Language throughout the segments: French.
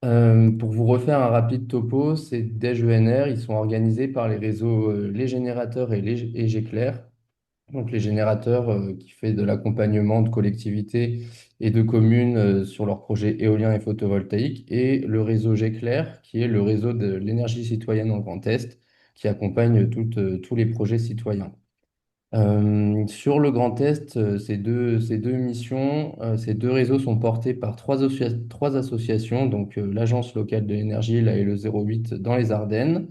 Pour vous refaire un rapide topo, ces DES-ENR, ils sont organisés par les réseaux Les Générateurs et Géclair. Donc les générateurs qui fait de l'accompagnement de collectivités et de communes sur leurs projets éoliens et photovoltaïques, et le réseau Géclair, qui est le réseau de l'énergie citoyenne en Grand Est, qui accompagne tous les projets citoyens. Sur le Grand Est, ces deux missions, ces deux réseaux sont portés par trois associations, donc l'Agence locale de l'énergie, la LE08 dans les Ardennes,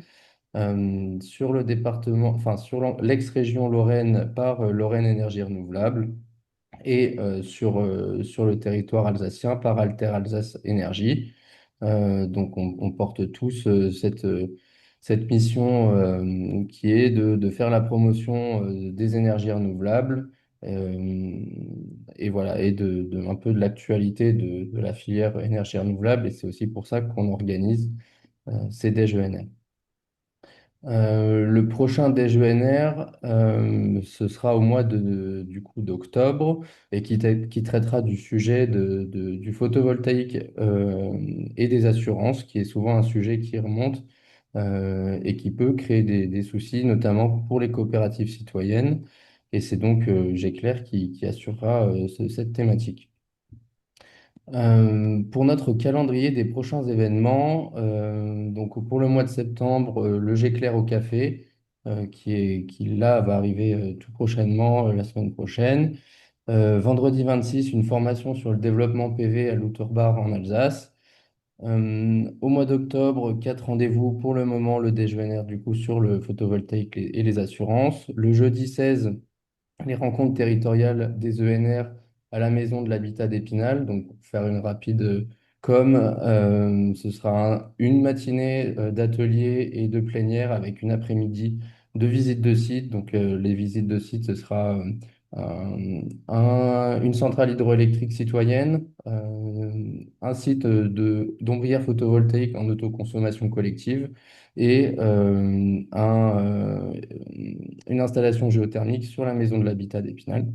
sur le département, enfin sur l'ex-région Lorraine par Lorraine Énergie Renouvelable, et sur le territoire alsacien par Alter Alsace Énergie. Donc on porte tous cette mission qui est de faire la promotion des énergies renouvelables, euh, et voilà, et un peu de l'actualité de la filière énergie renouvelable, et c'est aussi pour ça qu'on organise ces DGENR. Le prochain DGENR, ce sera au mois du coup d'octobre, et qui traitera du sujet du photovoltaïque et des assurances, qui est souvent un sujet qui remonte et qui peut créer des soucis, notamment pour les coopératives citoyennes. Et c'est donc Géclair qui assurera cette thématique. Pour notre calendrier des prochains événements, donc pour le mois de septembre, le Géclair au café, qui là va arriver tout prochainement, la semaine prochaine. Vendredi 26, une formation sur le développement PV à Louterbar en Alsace. Au mois d'octobre, quatre rendez-vous pour le moment, le déjeuner du coup sur le photovoltaïque et les assurances. Le jeudi 16, les rencontres territoriales des ENR à la Maison de l'Habitat d'Épinal. Donc, pour faire une rapide ce sera une matinée d'atelier et de plénière avec une après-midi de visite de site. Donc, les visites de site, ce sera une centrale hydroélectrique citoyenne, un site d'ombrière photovoltaïque en autoconsommation collective, et une installation géothermique sur la maison de l'habitat d'Épinal.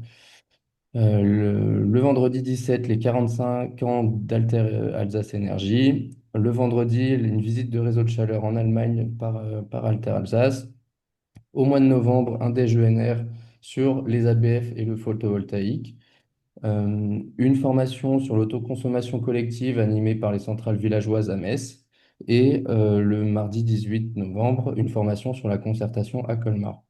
Le vendredi 17, les 45 ans d'Alter Alsace Énergie. Le vendredi, une visite de réseau de chaleur en Allemagne par Alter Alsace. Au mois de novembre, un DGENR sur les ABF et le photovoltaïque. Une formation sur l'autoconsommation collective animée par les centrales villageoises à Metz. Et le mardi 18 novembre, une formation sur la concertation à Colmar.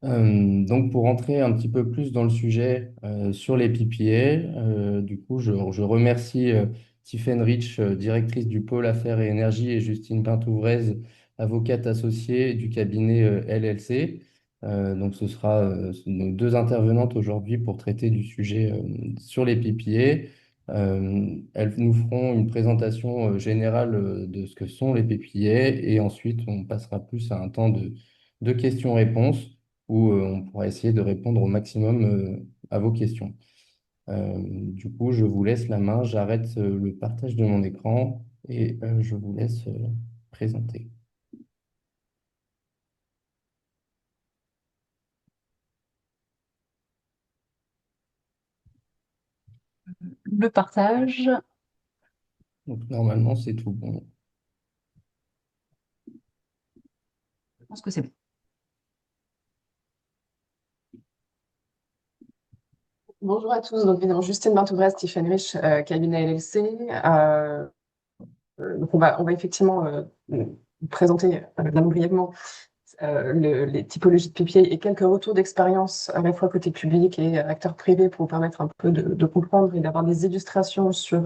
Donc, pour entrer un petit peu plus dans le sujet sur les PPA, du coup, je remercie Tiffaine Rich, directrice du pôle Affaires et Énergie, et Justine Pintouvrez, avocate associée du cabinet LLC. Donc, ce sera nos deux intervenantes aujourd'hui pour traiter du sujet sur les PPA. Elles nous feront une présentation générale de ce que sont les PPA, et ensuite on passera plus à un temps de questions-réponses où on pourra essayer de répondre au maximum à vos questions. Du coup, je vous laisse la main, j'arrête le partage de mon écran, et je vous laisse présenter. Le partage. Donc normalement, c'est tout bon. Je pense que c'est bon. Bonjour à tous, donc évidemment Justine Bintouvrez, Stephen Rich, cabinet LLC. Donc on va effectivement vous présenter brièvement les typologies de PPA et quelques retours d'expérience à la fois côté public et acteurs privés pour vous permettre un peu de comprendre et d'avoir des illustrations sur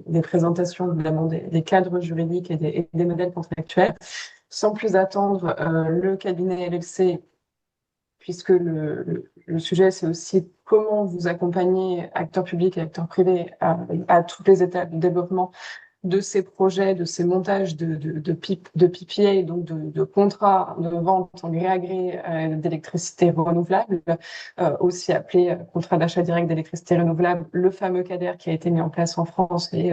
des présentations évidemment des cadres juridiques et des modèles contractuels. Sans plus attendre, le cabinet LLC, puisque le sujet, c'est aussi comment vous accompagner, acteurs publics et acteurs privés, à toutes les étapes du développement de ces projets, de ces montages de PPA, donc de contrats de vente en gré à gré d'électricité renouvelable, aussi appelé contrat d'achat direct d'électricité renouvelable, le fameux CADER qui a été mis en place en France, et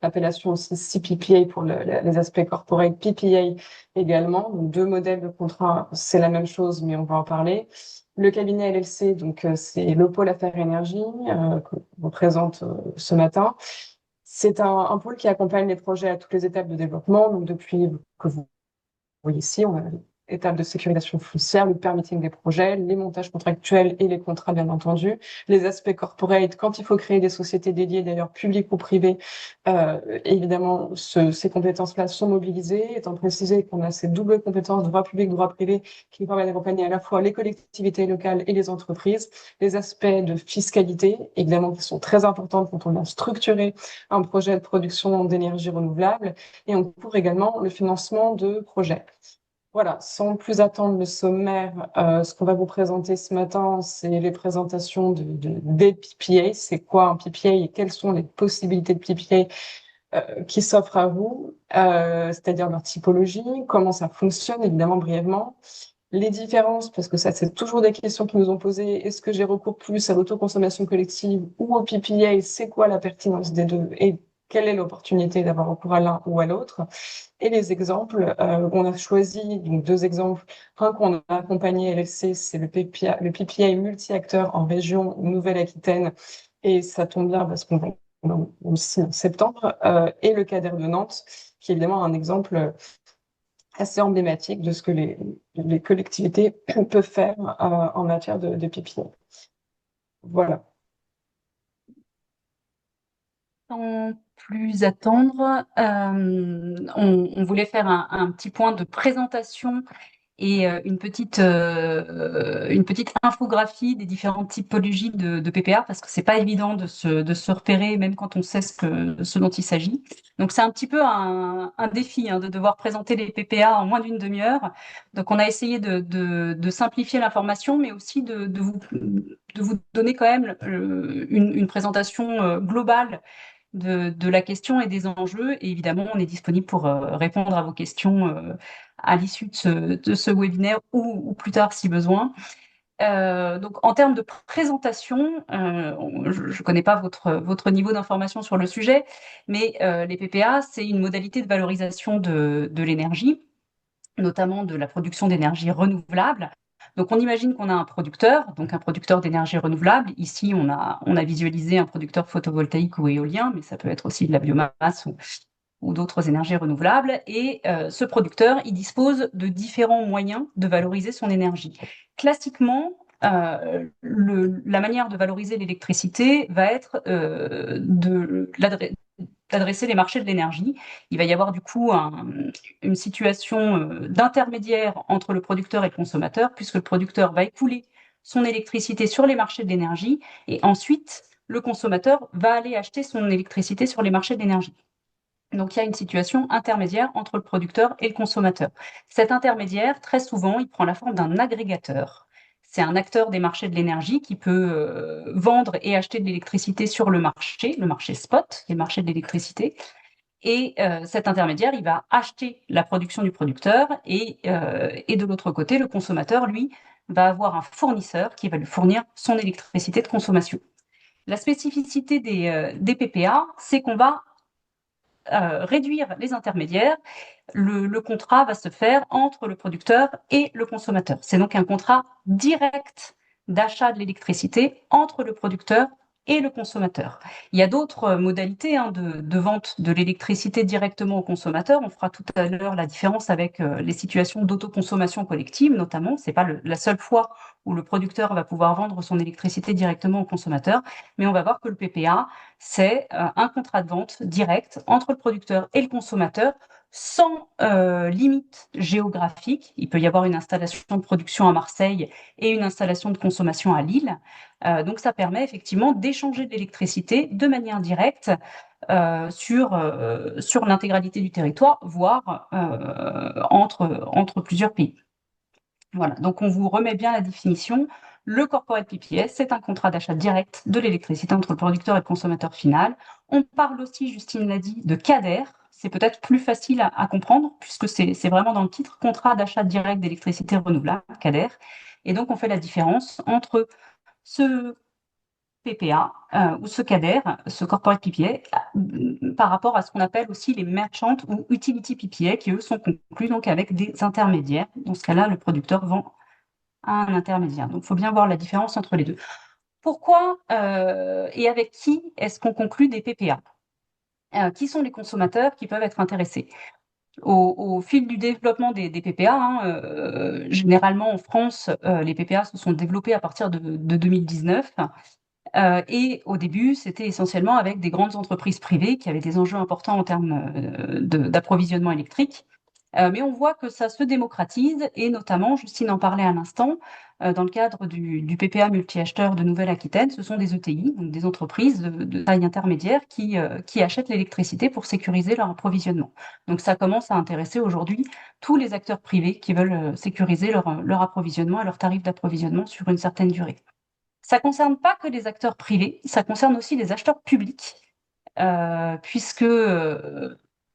l'appellation aussi CPPA pour les aspects corporate, PPA également. Donc, deux modèles de contrat, c'est la même chose, mais on va en parler. Le cabinet LLC, donc c'est le pôle Affaires Énergie qu'on présente ce matin. C'est un pôle qui accompagne les projets à toutes les étapes de développement. Donc, depuis que vous voyez ici, on a l'étape de sécurisation foncière, le permitting des projets, les montages contractuels et les contrats, bien entendu, les aspects corporate, quand il faut créer des sociétés dédiées, d'ailleurs publiques ou privées. Évidemment, ces compétences-là sont mobilisées, étant précisé qu'on a ces doubles compétences, droit public, droit privé, qui nous permettent d'accompagner à la fois les collectivités locales et les entreprises. Les aspects de fiscalité, évidemment, qui sont très importants quand on a structuré un projet de production d'énergie renouvelable, et on couvre également le financement de projets. Voilà, sans plus attendre le sommaire, ce qu'on va vous présenter ce matin, c'est les présentations des PPA. C'est quoi un PPA et quelles sont les possibilités de PPA qui s'offrent à vous, c'est-à-dire leur typologie, comment ça fonctionne, évidemment brièvement, les différences, parce que ça, c'est toujours des questions qui nous ont posées. Est-ce que j'ai recours plus à l'autoconsommation collective ou au PPA? C'est quoi la pertinence des deux? Et quelle est l'opportunité d'avoir recours à l'un ou à l'autre? Et les exemples, on a choisi donc deux exemples. Un qu'on a accompagné LFC, c'est le PPA multi-acteurs en région Nouvelle-Aquitaine. Et ça tombe bien parce on aussi en septembre. Et le CADER de Nantes, qui est évidemment un exemple assez emblématique de ce que les collectivités peuvent faire en matière de PPA. Voilà. Sans plus attendre, on voulait faire un petit point de présentation et une petite infographie des différentes typologies de PPA parce que c'est pas évident de se repérer même quand on sait ce dont il s'agit. Donc c'est un petit peu un défi de devoir présenter les PPA en moins d'une demi-heure. Donc on a essayé de simplifier l'information, mais aussi de vous donner quand même une présentation globale de la question et des enjeux. Et évidemment, on est disponible pour répondre à vos questions à l'issue de ce webinaire ou plus tard si besoin. Donc, en termes de présentation, je ne connais pas votre niveau d'information sur le sujet, mais les PPA, c'est une modalité de valorisation de l'énergie, notamment de la production d'énergie renouvelable. Donc, on imagine qu'on a un producteur, donc un producteur d'énergie renouvelable. Ici, on a visualisé un producteur photovoltaïque ou éolien, mais ça peut être aussi de la biomasse ou d'autres énergies renouvelables. Et ce producteur, il dispose de différents moyens de valoriser son énergie. Classiquement, la manière de valoriser l'électricité va être d'adresser les marchés de l'énergie. Il va y avoir du coup une situation d'intermédiaire entre le producteur et le consommateur, puisque le producteur va écouler son électricité sur les marchés de l'énergie et ensuite le consommateur va aller acheter son électricité sur les marchés de l'énergie. Donc il y a une situation intermédiaire entre le producteur et le consommateur. Cet intermédiaire, très souvent, il prend la forme d'un agrégateur. C'est un acteur des marchés de l'énergie qui peut vendre et acheter de l'électricité sur le marché spot, les marchés de l'électricité. Et cet intermédiaire, il va acheter la production du producteur et de l'autre côté, le consommateur, lui, va avoir un fournisseur qui va lui fournir son électricité de consommation. La spécificité des PPA, c'est qu'on va réduire les intermédiaires. Le contrat va se faire entre le producteur et le consommateur. C'est donc un contrat direct d'achat de l'électricité entre le producteur et le consommateur. Il y a d'autres modalités de vente de l'électricité directement au consommateur. On fera tout à l'heure la différence avec les situations d'autoconsommation collective, notamment. C'est pas la seule fois où le producteur va pouvoir vendre son électricité directement au consommateur, mais on va voir que le PPA, c'est un contrat de vente direct entre le producteur et le consommateur sans limite géographique. Il peut y avoir une installation de production à Marseille et une installation de consommation à Lille. Donc ça permet effectivement d'échanger de l'électricité de manière directe sur l'intégralité du territoire, voire entre plusieurs pays. Voilà, donc on vous remet bien la définition. Le corporate PPA, c'est un contrat d'achat direct de l'électricité entre le producteur et le consommateur final. On parle aussi, Justine l'a dit, de CADER. C'est peut-être plus facile à comprendre puisque c'est vraiment dans le titre, contrat d'achat direct d'électricité renouvelable, CADER. Et donc on fait la différence entre ce PPA ou ce CADER, ce corporate PPA, par rapport à ce qu'on appelle aussi les merchant ou utility PPA, qui eux sont conclus donc avec des intermédiaires. Dans ce cas-là, le producteur vend à un intermédiaire. Donc, il faut bien voir la différence entre les deux. Pourquoi et avec qui est-ce qu'on conclut des PPA? qui sont les consommateurs qui peuvent être intéressés. Au fil du développement des PPA, généralement en France, les PPA se sont développés à partir de 2019. Et au début, c'était essentiellement avec des grandes entreprises privées qui avaient des enjeux importants en termes d'approvisionnement électrique. Mais on voit que ça se démocratise et notamment, Justine en parlait à l'instant, dans le cadre du PPA multi-acheteur de Nouvelle-Aquitaine, ce sont des ETI, donc des entreprises de taille intermédiaire qui achètent l'électricité pour sécuriser leur approvisionnement. Donc ça commence à intéresser aujourd'hui tous les acteurs privés qui veulent sécuriser leur approvisionnement et leur tarif d'approvisionnement sur une certaine durée. Ça concerne pas que les acteurs privés, ça concerne aussi les acheteurs publics, puisque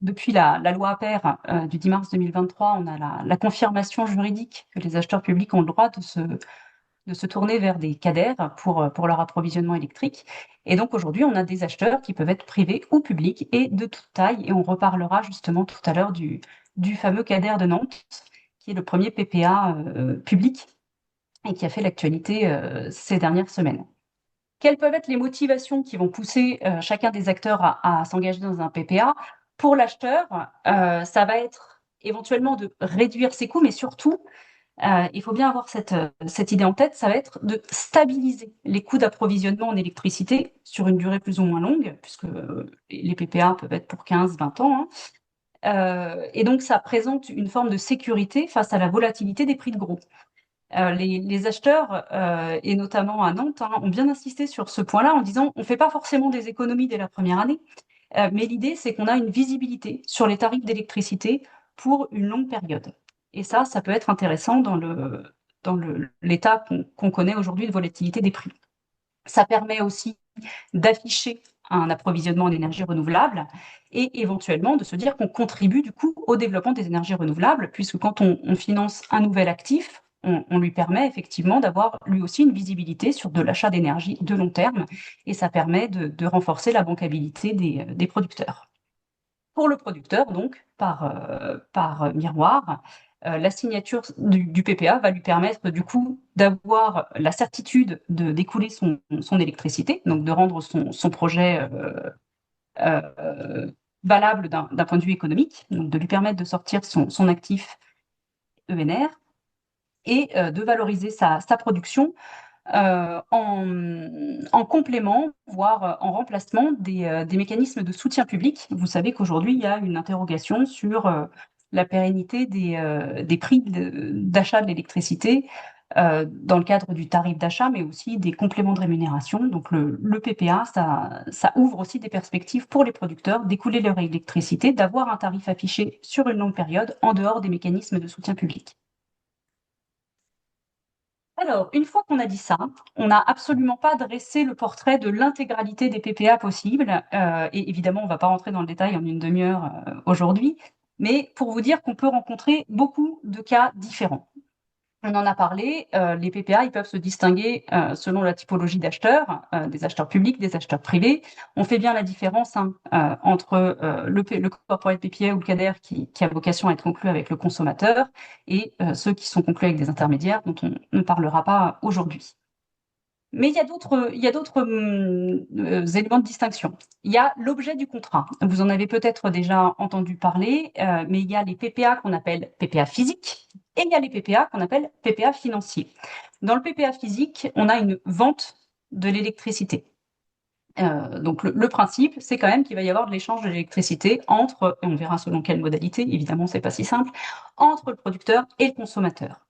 depuis la loi APER du 10 mars 2023, on a la confirmation juridique que les acheteurs publics ont le droit de se tourner vers des CADER pour leur approvisionnement électrique. Et donc aujourd'hui, on a des acheteurs qui peuvent être privés ou publics et de toute taille. Et on reparlera justement tout à l'heure du fameux CADER de Nantes, qui est le premier PPA public et qui a fait l'actualité ces dernières semaines. Quelles peuvent être les motivations qui vont pousser chacun des acteurs à s'engager dans un PPA? Pour l'acheteur, ça va être éventuellement de réduire ses coûts, mais surtout, il faut bien avoir cette idée en tête, ça va être de stabiliser les coûts d'approvisionnement en électricité sur une durée plus ou moins longue, puisque les PPA peuvent être pour 15-20 ans. Et donc, ça présente une forme de sécurité face à la volatilité des prix de gros. Les acheteurs, et notamment à Nantes, ont bien insisté sur ce point-là en disant on ne fait pas forcément des économies dès la première année, mais l'idée c'est qu'on a une visibilité sur les tarifs d'électricité pour une longue période. Et ça peut être intéressant dans l'état qu'on connaît aujourd'hui de volatilité des prix. Ça permet aussi d'afficher un approvisionnement en énergie renouvelable et éventuellement de se dire qu'on contribue du coup au développement des énergies renouvelables, puisque quand on finance un nouvel actif, on lui permet effectivement d'avoir lui aussi une visibilité sur de l'achat d'énergie de long terme et ça permet de renforcer la bancabilité des producteurs. Pour le producteur, donc, par miroir, la signature du PPA va lui permettre du coup d'avoir la certitude d'écouler son électricité, donc de rendre son projet valable d'un point de vue économique, donc de lui permettre de sortir son actif ENR et de valoriser sa production en complément, voire en remplacement des mécanismes de soutien public. Vous savez qu'aujourd'hui, il y a une interrogation sur la pérennité des prix d'achat de l'électricité dans le cadre du tarif d'achat, mais aussi des compléments de rémunération. Donc le PPA, ça ouvre aussi des perspectives pour les producteurs d'écouler leur électricité, d'avoir un tarif affiché sur une longue période en dehors des mécanismes de soutien public. Alors, une fois qu'on a dit ça, on n'a absolument pas dressé le portrait de l'intégralité des PPA possibles. Et évidemment, on ne va pas rentrer dans le détail en une demi-heure aujourd'hui, mais pour vous dire qu'on peut rencontrer beaucoup de cas différents. On en a parlé, les PPA, ils peuvent se distinguer selon la typologie d'acheteurs, des acheteurs publics, des acheteurs privés. On fait bien la différence entre le corporate PPA ou le CADER qui a vocation à être conclu avec le consommateur et ceux qui sont conclus avec des intermédiaires dont on ne parlera pas aujourd'hui. Mais il y a d'autres éléments de distinction. Il y a l'objet du contrat. Vous en avez peut-être déjà entendu parler, mais il y a les PPA qu'on appelle PPA physiques et il y a les PPA qu'on appelle PPA financiers. Dans le PPA physique, on a une vente de l'électricité. Donc le principe, c'est quand même qu'il va y avoir de l'échange de l'électricité entre, et on verra selon quelle modalité, évidemment c'est pas si simple, entre le producteur et le consommateur.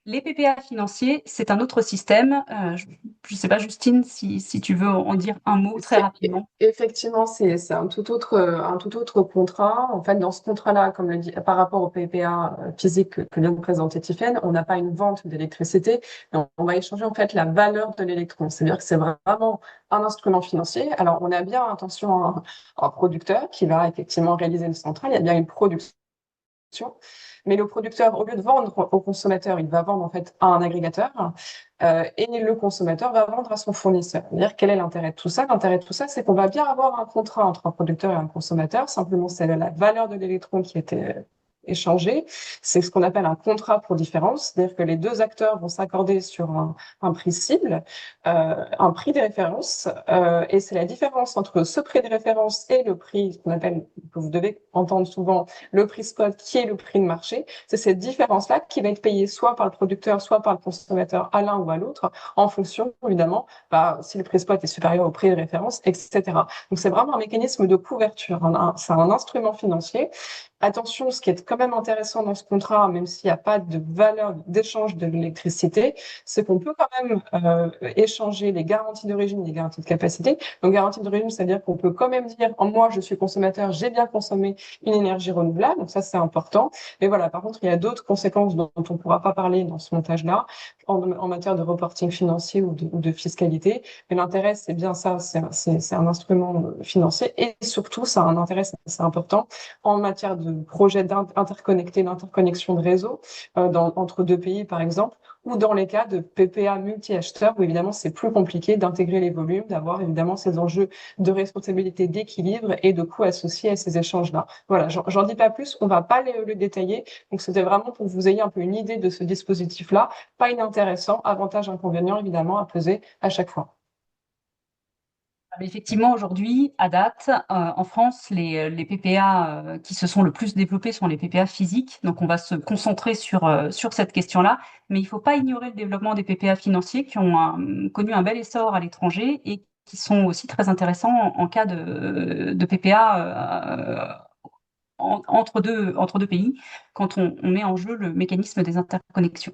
Les PPA financiers, c'est un autre système. Je ne sais pas, Justine, si tu veux en dire un mot très rapidement. Effectivement, c'est un tout autre contrat. En fait, dans ce contrat-là, comme le dit, par rapport au PPA physique que vient de présenter Tiffaine, on n'a pas une vente d'électricité, mais on va échanger en fait la valeur de l'électron. C'est-à-dire que c'est vraiment un instrument financier. Alors, on a bien attention à un producteur qui va effectivement réaliser une centrale. Il y a bien une production. Mais le producteur, au lieu de vendre au consommateur, il va vendre en fait à un agrégateur et le consommateur va vendre à son fournisseur. C'est-à-dire, quel est l'intérêt de tout ça? L'intérêt de tout ça, c'est qu'on va bien avoir un contrat entre un producteur et un consommateur. Simplement, c'est la valeur de l'électron qui était échangé, c'est ce qu'on appelle un contrat pour différence, c'est-à-dire que les deux acteurs vont s'accorder sur un prix cible, un prix de référence, et c'est la différence entre ce prix de référence et le prix qu'on appelle, que vous devez entendre souvent, le prix spot, qui est le prix de marché. C'est cette différence-là qui va être payée soit par le producteur, soit par le consommateur à l'un ou à l'autre, en fonction, évidemment, si le prix spot est supérieur au prix de référence, etc. Donc c'est vraiment un mécanisme de couverture, c'est un instrument financier. Attention, ce qui est quand même intéressant dans ce contrat, même s'il n'y a pas de valeur d'échange de l'électricité, c'est qu'on peut quand même échanger les garanties d'origine et les garanties de capacité. Donc, garantie d'origine, c'est-à-dire qu'on peut quand même dire, moi, je suis consommateur, j'ai bien consommé une énergie renouvelable. Donc, ça, c'est important. Mais voilà, par contre, il y a d'autres conséquences dont on ne pourra pas parler dans ce montage-là, en matière de reporting financier ou de fiscalité. Mais l'intérêt, c'est bien ça, c'est un instrument financier. Et surtout, ça a un intérêt, c'est important, en matière de projets d'interconnexion de réseau entre deux pays, par exemple, ou dans les cas de PPA multi-acheteurs, où évidemment c'est plus compliqué d'intégrer les volumes, d'avoir évidemment ces enjeux de responsabilité, d'équilibre et de coûts associés à ces échanges-là. Voilà, j'en dis pas plus, on va pas le détailler. Donc c'était vraiment pour que vous ayez un peu une idée de ce dispositif-là, pas inintéressant, avantages, inconvénients évidemment à peser à chaque fois. Effectivement, aujourd'hui, à date, en France, les PPA qui se sont le plus développés sont les PPA physiques. Donc, on va se concentrer sur cette question-là. Mais il ne faut pas ignorer le développement des PPA financiers qui ont connu un bel essor à l'étranger et qui sont aussi très intéressants en cas de PPA entre deux pays, quand on met en jeu le mécanisme des interconnexions.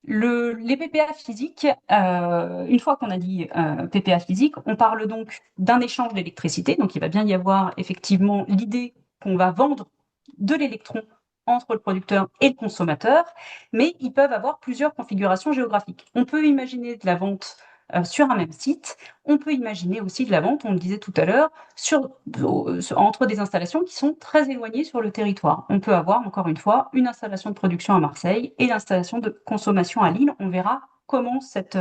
Les PPA physiques, une fois qu'on a dit PPA physique, on parle donc d'un échange d'électricité. Donc, il va bien y avoir effectivement l'idée qu'on va vendre de l'électron entre le producteur et le consommateur, mais ils peuvent avoir plusieurs configurations géographiques. On peut imaginer de la vente sur un même site. On peut imaginer aussi de la vente, on le disait tout à l'heure, entre des installations qui sont très éloignées sur le territoire. On peut avoir, encore une fois, une installation de production à Marseille et l'installation de consommation à Lille. On verra comment cet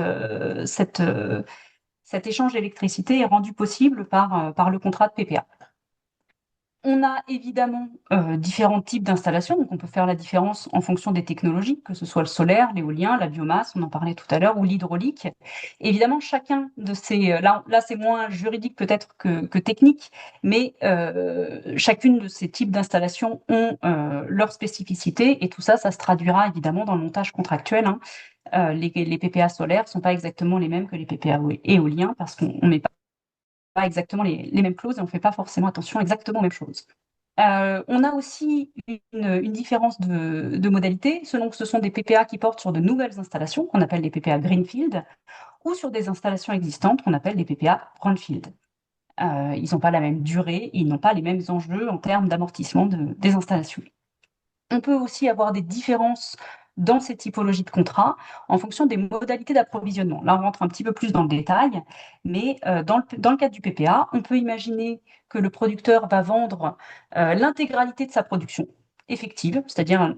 échange d'électricité est rendu possible par le contrat de PPA. On a évidemment différents types d'installations, donc on peut faire la différence en fonction des technologies, que ce soit le solaire, l'éolien, la biomasse, on en parlait tout à l'heure, ou l'hydraulique. Évidemment, chacun de ces... Là c'est moins juridique peut-être que technique, mais chacune de ces types d'installations ont leurs spécificités, et tout ça, ça se traduira évidemment dans le montage contractuel. Les PPA solaires ne sont pas exactement les mêmes que les PPA éoliens, parce qu'on ne met pas exactement les mêmes clauses et on ne fait pas forcément attention exactement aux mêmes choses. On a aussi une différence de modalité, selon que ce sont des PPA qui portent sur de nouvelles installations, qu'on appelle les PPA Greenfield, ou sur des installations existantes, qu'on appelle les PPA Brownfield. Ils n'ont pas la même durée, ils n'ont pas les mêmes enjeux en termes d'amortissement des installations. On peut aussi avoir des différences dans ces typologies de contrats en fonction des modalités d'approvisionnement. Là, on rentre un petit peu plus dans le détail, mais dans le cadre du PPA, on peut imaginer que le producteur va vendre l'intégralité de sa production effective, c'est-à-dire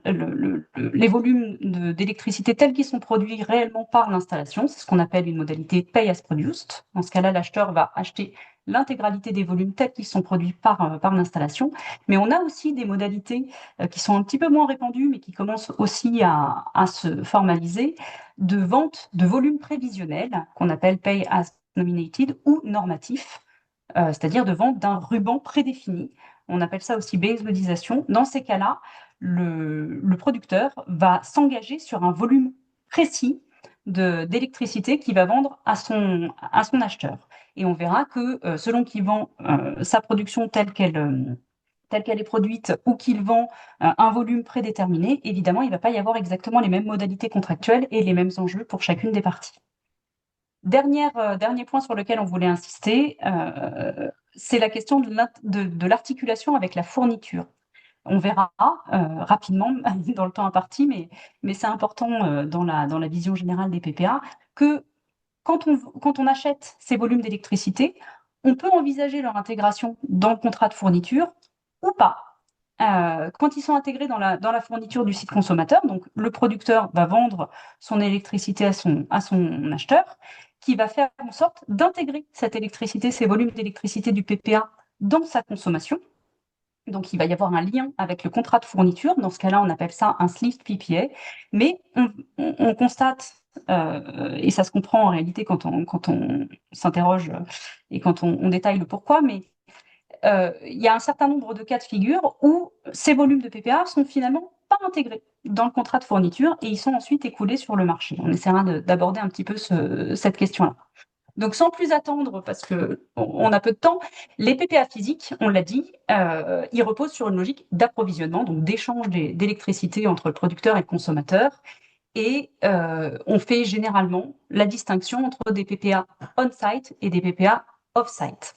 les volumes d'électricité tels qu'ils sont produits réellement par l'installation. C'est ce qu'on appelle une modalité pay as produced. Dans ce cas-là, l'acheteur va acheter l'intégralité des volumes tels qu'ils sont produits par l'installation. Mais on a aussi des modalités qui sont un petit peu moins répandues, mais qui commencent aussi à se formaliser, de vente de volumes prévisionnels, qu'on appelle pay as nominated ou normatif, c'est-à-dire de vente d'un ruban prédéfini. On appelle ça aussi baseloadisation. Dans ces cas-là, le producteur va s'engager sur un volume précis d'électricité qu'il va vendre à son acheteur. Et on verra que selon qu'il vend sa production telle qu'elle est produite ou qu'il vend un volume prédéterminé, évidemment, il ne va pas y avoir exactement les mêmes modalités contractuelles et les mêmes enjeux pour chacune des parties. Dernier point sur lequel on voulait insister, c'est la question de l'articulation avec la fourniture. On verra rapidement dans le temps imparti, mais c'est important dans la vision générale des PPA, que quand on achète ces volumes d'électricité, on peut envisager leur intégration dans le contrat de fourniture ou pas. Quand ils sont intégrés dans la fourniture du site consommateur, donc le producteur va vendre son électricité à son acheteur, qui va faire en sorte d'intégrer cette électricité, ces volumes d'électricité du PPA dans sa consommation. Donc, il va y avoir un lien avec le contrat de fourniture. Dans ce cas-là, on appelle ça un sleeved PPA. Mais on constate, et ça se comprend en réalité quand on s'interroge et quand on détaille le pourquoi, mais il y a un certain nombre de cas de figure où ces volumes de PPA sont finalement pas intégrés dans le contrat de fourniture et ils sont ensuite écoulés sur le marché. On essaiera d'aborder un petit peu cette question-là. Donc, sans plus attendre, parce qu'on a peu de temps, les PPA physiques, on l'a dit, ils reposent sur une logique d'approvisionnement, donc d'échange d'électricité entre le producteur et le consommateur. Et on fait généralement la distinction entre des PPA on-site et des PPA off-site.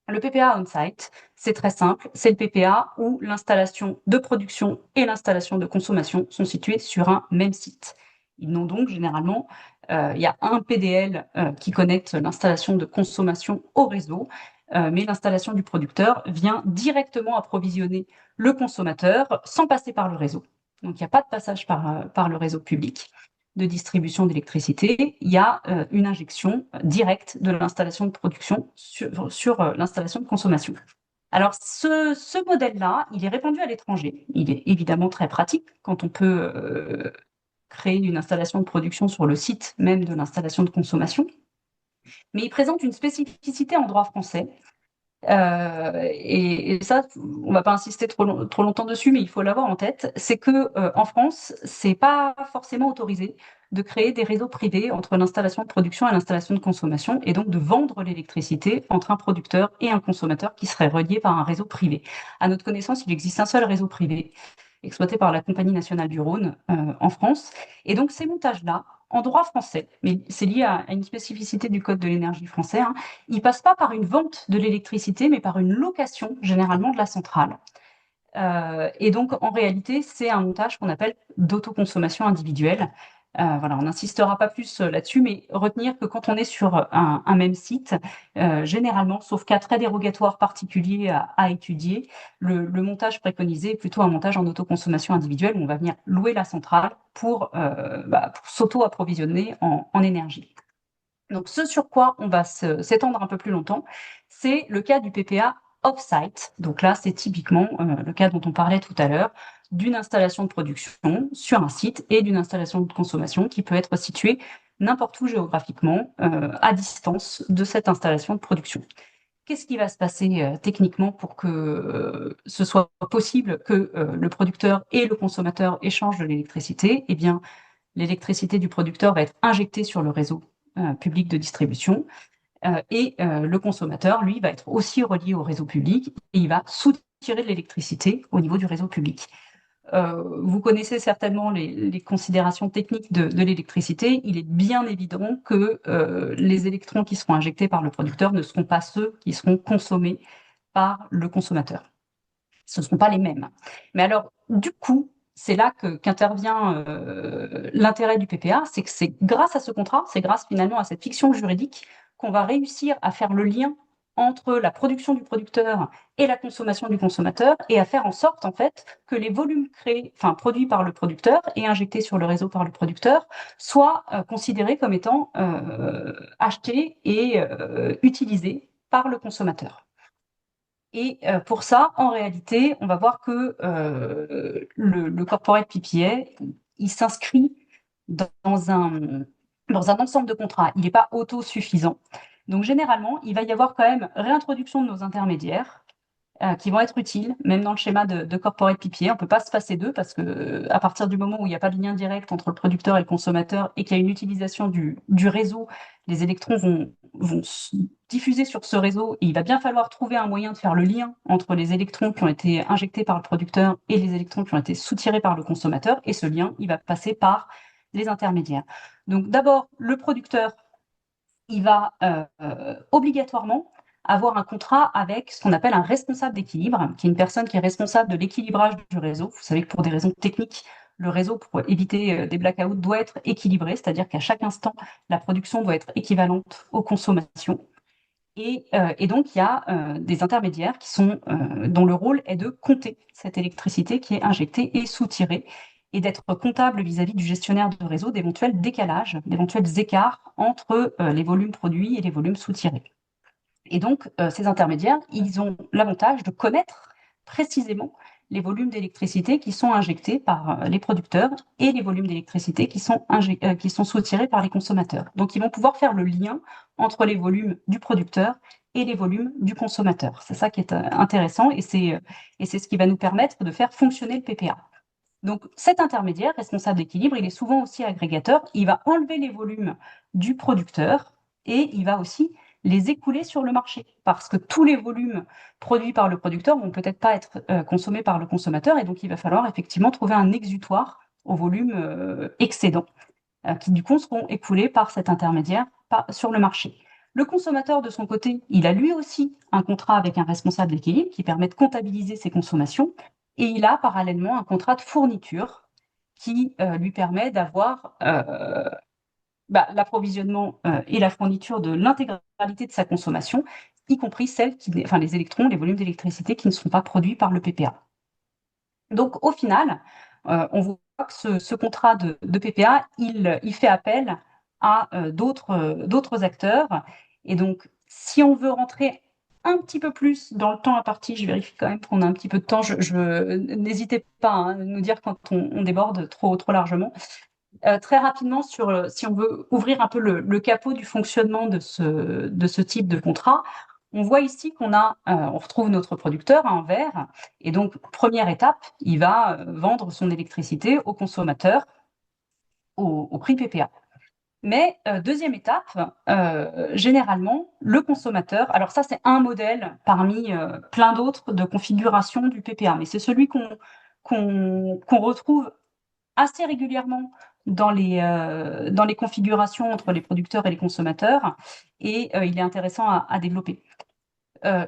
Le PPA on-site, c'est très simple, c'est le PPA où l'installation de production et l'installation de consommation sont situées sur un même site. Ils n'ont donc généralement, il y a un PDL qui connecte l'installation de consommation au réseau, mais l'installation du producteur vient directement approvisionner le consommateur sans passer par le réseau. Donc il n'y a pas de passage par le réseau public de distribution d'électricité, il y a une injection directe de l'installation de production sur l'installation de consommation. Alors, ce modèle-là, il est répandu à l'étranger. Il est évidemment très pratique quand on peut créer une installation de production sur le site même de l'installation de consommation. Mais il présente une spécificité en droit français. Et ça, on va pas insister trop longtemps dessus, mais il faut l'avoir en tête, c'est que en France, c'est pas forcément autorisé de créer des réseaux privés entre l'installation de production et l'installation de consommation, et donc de vendre l'électricité entre un producteur et un consommateur qui serait relié par un réseau privé. À notre connaissance, il existe un seul réseau privé exploité par la Compagnie nationale du Rhône en France, et donc ces montages-là, en droit français, mais c'est lié à une spécificité du Code de l'énergie français, hein, ils passent pas par une vente de l'électricité, mais par une location, généralement de la centrale. Et donc, en réalité, c'est un montage qu'on appelle d'autoconsommation individuelle. Voilà, on n'insistera pas plus là-dessus, mais retenir que quand on est sur un même site, généralement, sauf cas très dérogatoires particuliers à étudier, le montage préconisé est plutôt un montage en autoconsommation individuelle où on va venir louer la centrale pour s'auto-approvisionner en énergie. Donc, ce sur quoi on va s'étendre un peu plus longtemps, c'est le cas du PPA off-site. Donc là, c'est typiquement le cas dont on parlait tout à l'heure, d'une installation de production sur un site et d'une installation de consommation qui peut être située n'importe où géographiquement, à distance de cette installation de production. Qu'est-ce qui va se passer techniquement pour que ce soit possible que le producteur et le consommateur échangent de l'électricité? Eh bien, l'électricité du producteur va être injectée sur le réseau public de distribution et le consommateur, lui, va être aussi relié au réseau public et il va soutirer de l'électricité au niveau du réseau public. Vous connaissez certainement les considérations techniques de l'électricité. Il est bien évident que les électrons qui seront injectés par le producteur ne seront pas ceux qui seront consommés par le consommateur. Ce ne seront pas les mêmes. Mais alors, du coup, c'est là qu'intervient l'intérêt du PPA, c'est que c'est grâce à ce contrat, c'est grâce finalement à cette fiction juridique qu'on va réussir à faire le lien entre la production du producteur et la consommation du consommateur et à faire en sorte en fait que les volumes créés, enfin produits par le producteur et injectés sur le réseau par le producteur soient considérés comme étant achetés et utilisés par le consommateur. Et pour ça, en réalité, on va voir que le corporate PPA, il s'inscrit dans un ensemble de contrats. Il n'est pas autosuffisant. Donc généralement, il va y avoir quand même réintroduction de nos intermédiaires qui vont être utiles, même dans le schéma de corporate PPA. On ne peut pas se passer d'eux parce que à partir du moment où il n'y a pas de lien direct entre le producteur et le consommateur et qu'il y a une utilisation du réseau, les électrons vont se diffuser sur ce réseau et il va bien falloir trouver un moyen de faire le lien entre les électrons qui ont été injectés par le producteur et les électrons qui ont été soutirés par le consommateur. Et ce lien, il va passer par les intermédiaires. Donc d'abord, le producteur, il va obligatoirement avoir un contrat avec ce qu'on appelle un responsable d'équilibre, qui est une personne qui est responsable de l'équilibrage du réseau. Vous savez que pour des raisons techniques, le réseau, pour éviter des blackouts, doit être équilibré, c'est-à-dire qu'à chaque instant, la production doit être équivalente aux consommations. Et donc, il y a des intermédiaires dont le rôle est de compter cette électricité qui est injectée et soutirée et d'être comptable vis-à-vis du gestionnaire de réseau d'éventuels décalages, d'éventuels écarts entre les volumes produits et les volumes soutirés. Et donc, ces intermédiaires, ils ont l'avantage de connaître précisément les volumes d'électricité qui sont injectés par les producteurs et les volumes d'électricité qui sont soutirés par les consommateurs. Donc, ils vont pouvoir faire le lien entre les volumes du producteur et les volumes du consommateur. C'est ça qui est intéressant et c'est ce qui va nous permettre de faire fonctionner le PPA. Donc, cet intermédiaire, responsable d'équilibre, il est souvent aussi agrégateur. Il va enlever les volumes du producteur et il va aussi les écouler sur le marché parce que tous les volumes produits par le producteur vont peut-être pas être consommés par le consommateur et donc il va falloir effectivement trouver un exutoire aux volumes excédents qui du coup seront écoulés par cet intermédiaire sur le marché. Le consommateur, de son côté, il a lui aussi un contrat avec un responsable d'équilibre qui permet de comptabiliser ses consommations et il a parallèlement un contrat de fourniture qui lui permet d'avoir l'approvisionnement et la fourniture de l'intégralité de sa consommation, y compris les électrons, les volumes d'électricité qui ne sont pas produits par le PPA. Donc au final, on voit que ce contrat de PPA, il fait appel à d'autres acteurs. Et donc, si on veut rentrer un petit peu plus dans le temps imparti, je vérifie quand même qu'on a un petit peu de temps. N'hésitez pas à nous dire quand on déborde trop largement. Très rapidement, si on veut ouvrir un peu le capot du fonctionnement de ce type de contrat, on voit ici on retrouve notre producteur en vert, et donc première étape, il va vendre son électricité au consommateur au prix PPA. Mais deuxième étape, généralement, le consommateur, alors ça c'est un modèle parmi plein d'autres de configuration du PPA, mais c'est celui qu'on retrouve assez régulièrement dans les configurations entre les producteurs et les consommateurs, et il est intéressant à développer.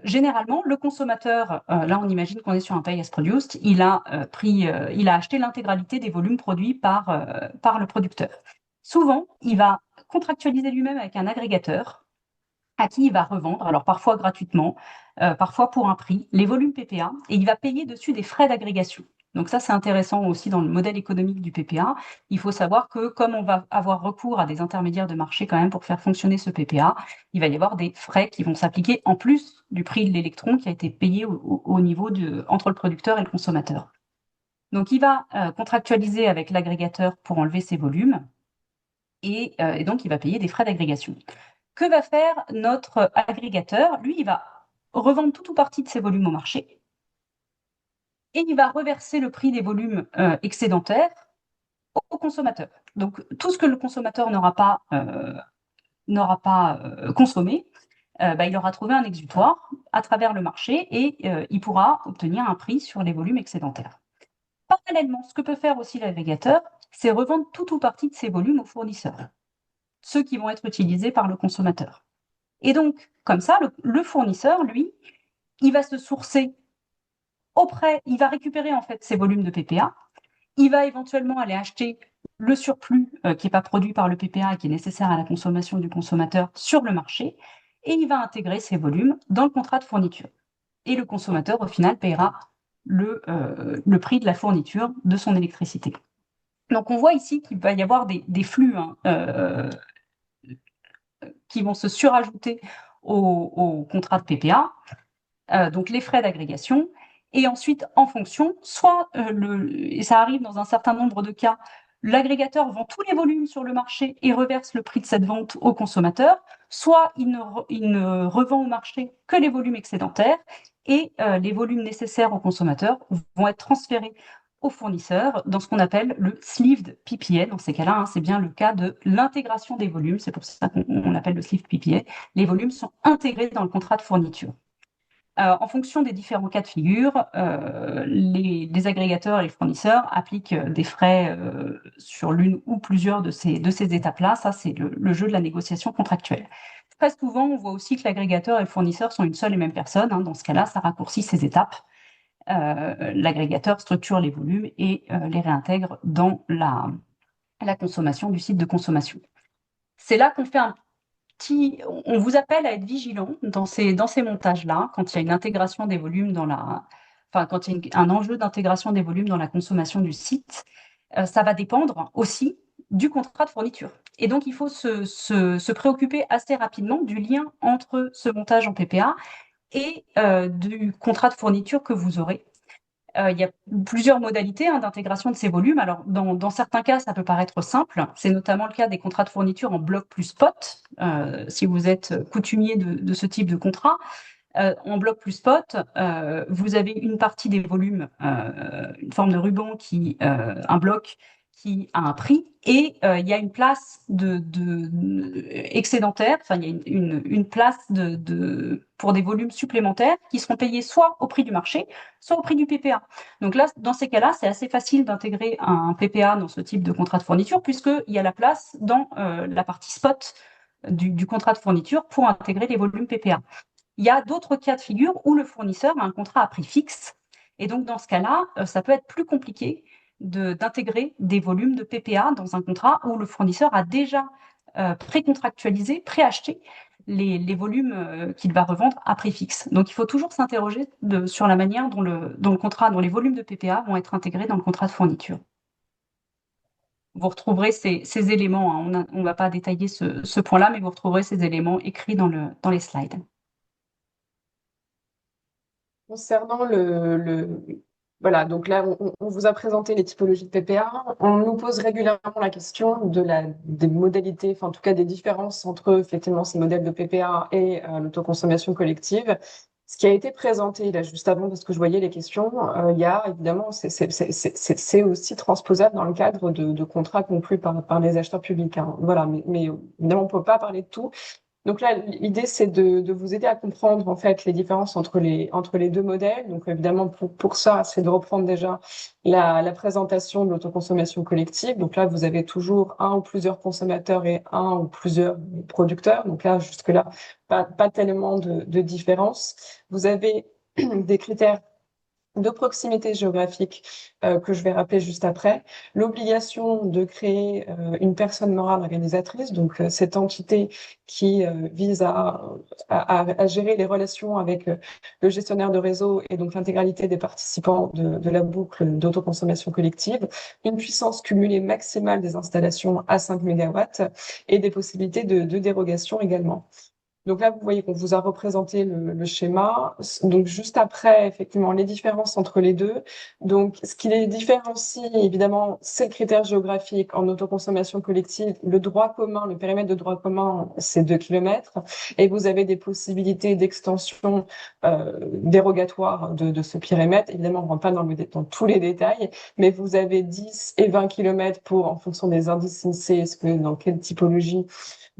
Généralement, le consommateur, là on imagine qu'on est sur un pay as produced, il a acheté l'intégralité des volumes produits par le producteur. Souvent, il va contractualiser lui-même avec un agrégateur à qui il va revendre, alors parfois gratuitement, parfois pour un prix, les volumes PPA, et il va payer dessus des frais d'agrégation. Donc ça, c'est intéressant aussi dans le modèle économique du PPA. Il faut savoir que comme on va avoir recours à des intermédiaires de marché quand même pour faire fonctionner ce PPA, il va y avoir des frais qui vont s'appliquer en plus du prix de l'électron qui a été payé au niveau entre le producteur et le consommateur. Donc il va contractualiser avec l'agrégateur pour enlever ses volumes et donc il va payer des frais d'agrégation. Que va faire notre agrégateur? Lui, il va revendre tout ou partie de ses volumes au marché et il va reverser le prix des volumes excédentaires au consommateur. Donc, tout ce que le consommateur n'aura pas consommé, il aura trouvé un exutoire à travers le marché et il pourra obtenir un prix sur les volumes excédentaires. Parallèlement, ce que peut faire aussi l'agrégateur, c'est revendre tout ou partie de ses volumes aux fournisseurs, ceux qui vont être utilisés par le consommateur. Et donc, comme ça, le fournisseur, lui, il va se sourcer il va récupérer en fait ses volumes de PPA, il va éventuellement aller acheter le surplus qui n'est pas produit par le PPA et qui est nécessaire à la consommation du consommateur sur le marché, et il va intégrer ces volumes dans le contrat de fourniture. Et le consommateur, au final, paiera le prix de la fourniture de son électricité. Donc on voit ici qu'il va y avoir des flux qui vont se surajouter au contrat de PPA, donc les frais d'agrégation, et ensuite en fonction, et ça arrive dans un certain nombre de cas, l'agrégateur vend tous les volumes sur le marché et reverse le prix de cette vente au consommateur, soit il ne revend au marché que les volumes excédentaires et les volumes nécessaires au consommateur vont être transférés aux fournisseurs dans ce qu'on appelle le sleeved PPA. Dans ces cas-là, c'est bien le cas de l'intégration des volumes, c'est pour ça qu'on appelle le sleeved PPA. Les volumes sont intégrés dans le contrat de fourniture. En fonction des différents cas de figure, les agrégateurs et les fournisseurs appliquent des frais sur l'une ou plusieurs de ces étapes-là. Ça, c'est le jeu de la négociation contractuelle. Très souvent, on voit aussi que l'agrégateur et le fournisseur sont une seule et même personne. Dans ce cas-là, ça raccourcit ces étapes. L'agrégateur structure les volumes et les réintègre dans la consommation du site de consommation. C'est là qu'on fait on vous appelle à être vigilant dans ces montages-là, quand il y a une intégration des volumes quand il y a un enjeu d'intégration des volumes dans la consommation du site, ça va dépendre aussi du contrat de fourniture. Et donc, il faut se préoccuper assez rapidement du lien entre ce montage en PPA et du contrat de fourniture que vous aurez Il y a plusieurs modalités d'intégration de ces volumes. Alors, dans certains cas, ça peut paraître simple. C'est notamment le cas des contrats de fourniture en bloc plus spot. Si vous êtes coutumier de ce type de contrat, en bloc plus spot, vous avez une partie des volumes, une forme de ruban un bloc qui a un prix, et il y a une place excédentaire, enfin il y a une place pour des volumes supplémentaires qui seront payés soit au prix du marché, soit au prix du PPA. Donc là, dans ces cas-là, c'est assez facile d'intégrer un PPA dans ce type de contrat de fourniture, puisqu'il y a la place dans la partie spot du contrat de fourniture pour intégrer les volumes PPA. Il y a d'autres cas de figure où le fournisseur a un contrat à prix fixe. Et donc, dans ce cas-là, ça peut être plus compliqué d'intégrer des volumes de PPA dans un contrat où le fournisseur a déjà précontractualisé, préacheté les volumes qu'il va revendre à prix fixe. Donc, il faut toujours s'interroger sur la manière dont dont les volumes de PPA vont être intégrés dans le contrat de fourniture. Vous retrouverez ces éléments, hein. On ne va pas détailler ce point-là, mais vous retrouverez ces éléments écrits dans les slides. Concernant voilà, donc là, on vous a présenté les typologies de PPA. On nous pose régulièrement la question des modalités, enfin, en tout cas, des différences entre, effectivement, ces modèles de PPA et l'autoconsommation collective. Ce qui a été présenté, là, juste avant, parce que je voyais les questions, il y a, évidemment, c'est aussi transposable dans le cadre de contrats conclus par les acheteurs publics, hein. Voilà, mais évidemment, on ne peut pas parler de tout. Donc là, l'idée, c'est de vous aider à comprendre en fait les différences entre les deux modèles. Donc évidemment, pour ça, c'est de reprendre déjà la présentation de l'autoconsommation collective. Donc là, vous avez toujours un ou plusieurs consommateurs et un ou plusieurs producteurs. Donc là, jusque-là, pas tellement de différence. Vous avez des critères de proximité géographique que je vais rappeler juste après, l'obligation de créer une personne morale organisatrice, donc cette entité qui vise à gérer les relations avec le gestionnaire de réseau et donc l'intégralité des participants de la boucle d'autoconsommation collective, une puissance cumulée maximale des installations à 5 MW et des possibilités de dérogation également. Donc là, vous voyez qu'on vous a représenté le schéma. Donc juste après, effectivement, les différences entre les deux. Donc ce qui les différencie, évidemment, c'est le critère géographique en autoconsommation collective. Le droit commun, le périmètre de droit commun, c'est 2 km. Et vous avez des possibilités d'extension dérogatoires de ce périmètre. Évidemment, on ne rentre pas dans tous les détails, mais vous avez 10 et 20 km en fonction des indices INSEE, dans quelle typologie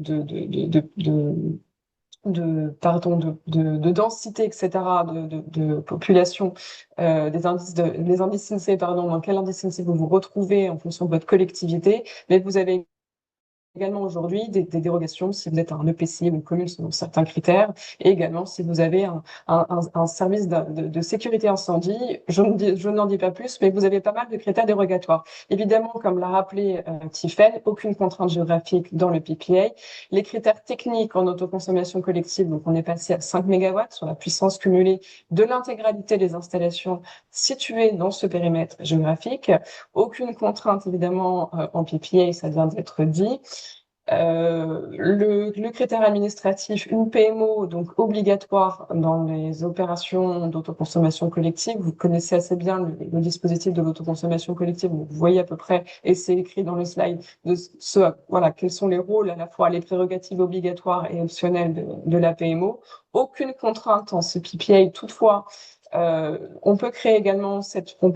de densité, etc., de population, les indices INSEE, pardon, dans quel indice INSEE vous vous retrouvez en fonction de votre collectivité, mais vous avez également aujourd'hui des dérogations si vous êtes un EPCI ou une commune selon certains critères, et également si vous avez un service de sécurité incendie. Je n'en dis pas plus, mais vous avez pas mal de critères dérogatoires. Évidemment, comme l'a rappelé Tiffaine, aucune contrainte géographique dans le PPA. Les critères techniques en autoconsommation collective, donc on est passé à 5 MW sur la puissance cumulée de l'intégralité des installations situées dans ce périmètre géographique. Aucune contrainte, évidemment, en PPA, ça vient d'être dit. Le critère administratif, une PMO, donc obligatoire dans les opérations d'autoconsommation collective. Vous connaissez assez bien le dispositif de l'autoconsommation collective, vous voyez à peu près, et c'est écrit dans le slide, voilà, quels sont les rôles, à la fois les prérogatives obligatoires et optionnelles de la PMO. Aucune contrainte en ce PPA, toutefois. On peut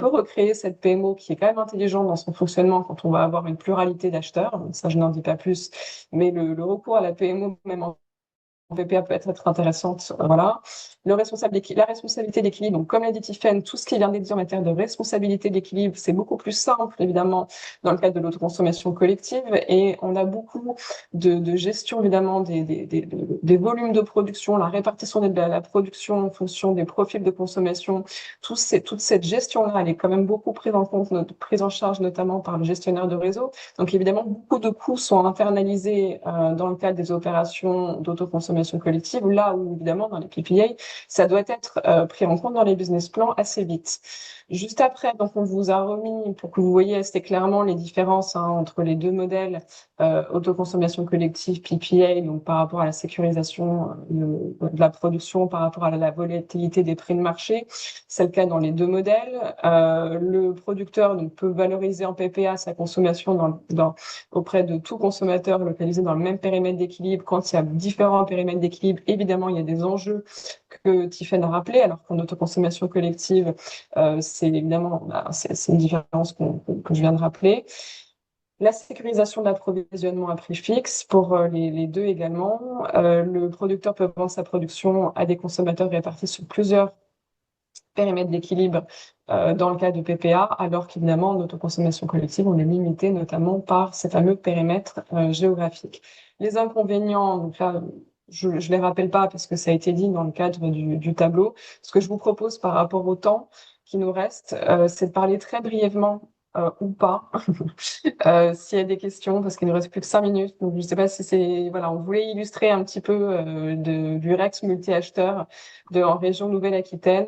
recréer cette PMO qui est quand même intelligente dans son fonctionnement quand on va avoir une pluralité d'acheteurs. Ça, je n'en dis pas plus, mais le recours à la PMO, même en PPA, peut être intéressante. Voilà. La responsabilité d'équilibre, donc comme l'a dit Tiffaine, tout ce qui vient d'être dit en matière de responsabilité d'équilibre, c'est beaucoup plus simple, évidemment, dans le cadre de l'autoconsommation collective. Et on a beaucoup de gestion, évidemment, des volumes de production, la répartition de la production en fonction des profils de consommation. Toute cette gestion-là, elle est quand même beaucoup prise en charge, notamment par le gestionnaire de réseau. Donc, évidemment, beaucoup de coûts sont internalisés dans le cadre des opérations d'autoconsommation consommation collective, là où évidemment dans les PPA, ça doit être pris en compte dans les business plans assez vite. Juste après, donc on vous a remis pour que vous voyez assez clairement les différences entre les deux modèles autoconsommation collective PPA, donc par rapport à la sécurisation de la production, par rapport à la volatilité des prix de marché. C'est le cas dans les deux modèles. Le producteur donc, peut valoriser en PPA sa consommation auprès de tout consommateur localisé dans le même périmètre d'équilibre. Quand il y a différents périmètres d'équilibre, évidemment, il y a des enjeux que Tiffen a rappelé, alors qu'en autoconsommation collective, c'est évidemment c'est une différence que je viens de rappeler. La sécurisation de l'approvisionnement à prix fixe pour les deux également. Le producteur peut vendre sa production à des consommateurs répartis sur plusieurs périmètres d'équilibre dans le cas de PPA, alors qu'évidemment, en autoconsommation collective, on est limité notamment par ces fameux périmètres géographiques. Les inconvénients, donc là, je ne les rappelle pas parce que ça a été dit dans le cadre du tableau. Ce que je vous propose par rapport au temps qui nous reste, c'est de parler très brièvement ou pas, s'il y a des questions, parce qu'il ne reste plus que 5 minutes. Donc, je ne sais pas si c'est... Voilà, on voulait illustrer un petit peu du Rex multi-acheteur en région Nouvelle-Aquitaine.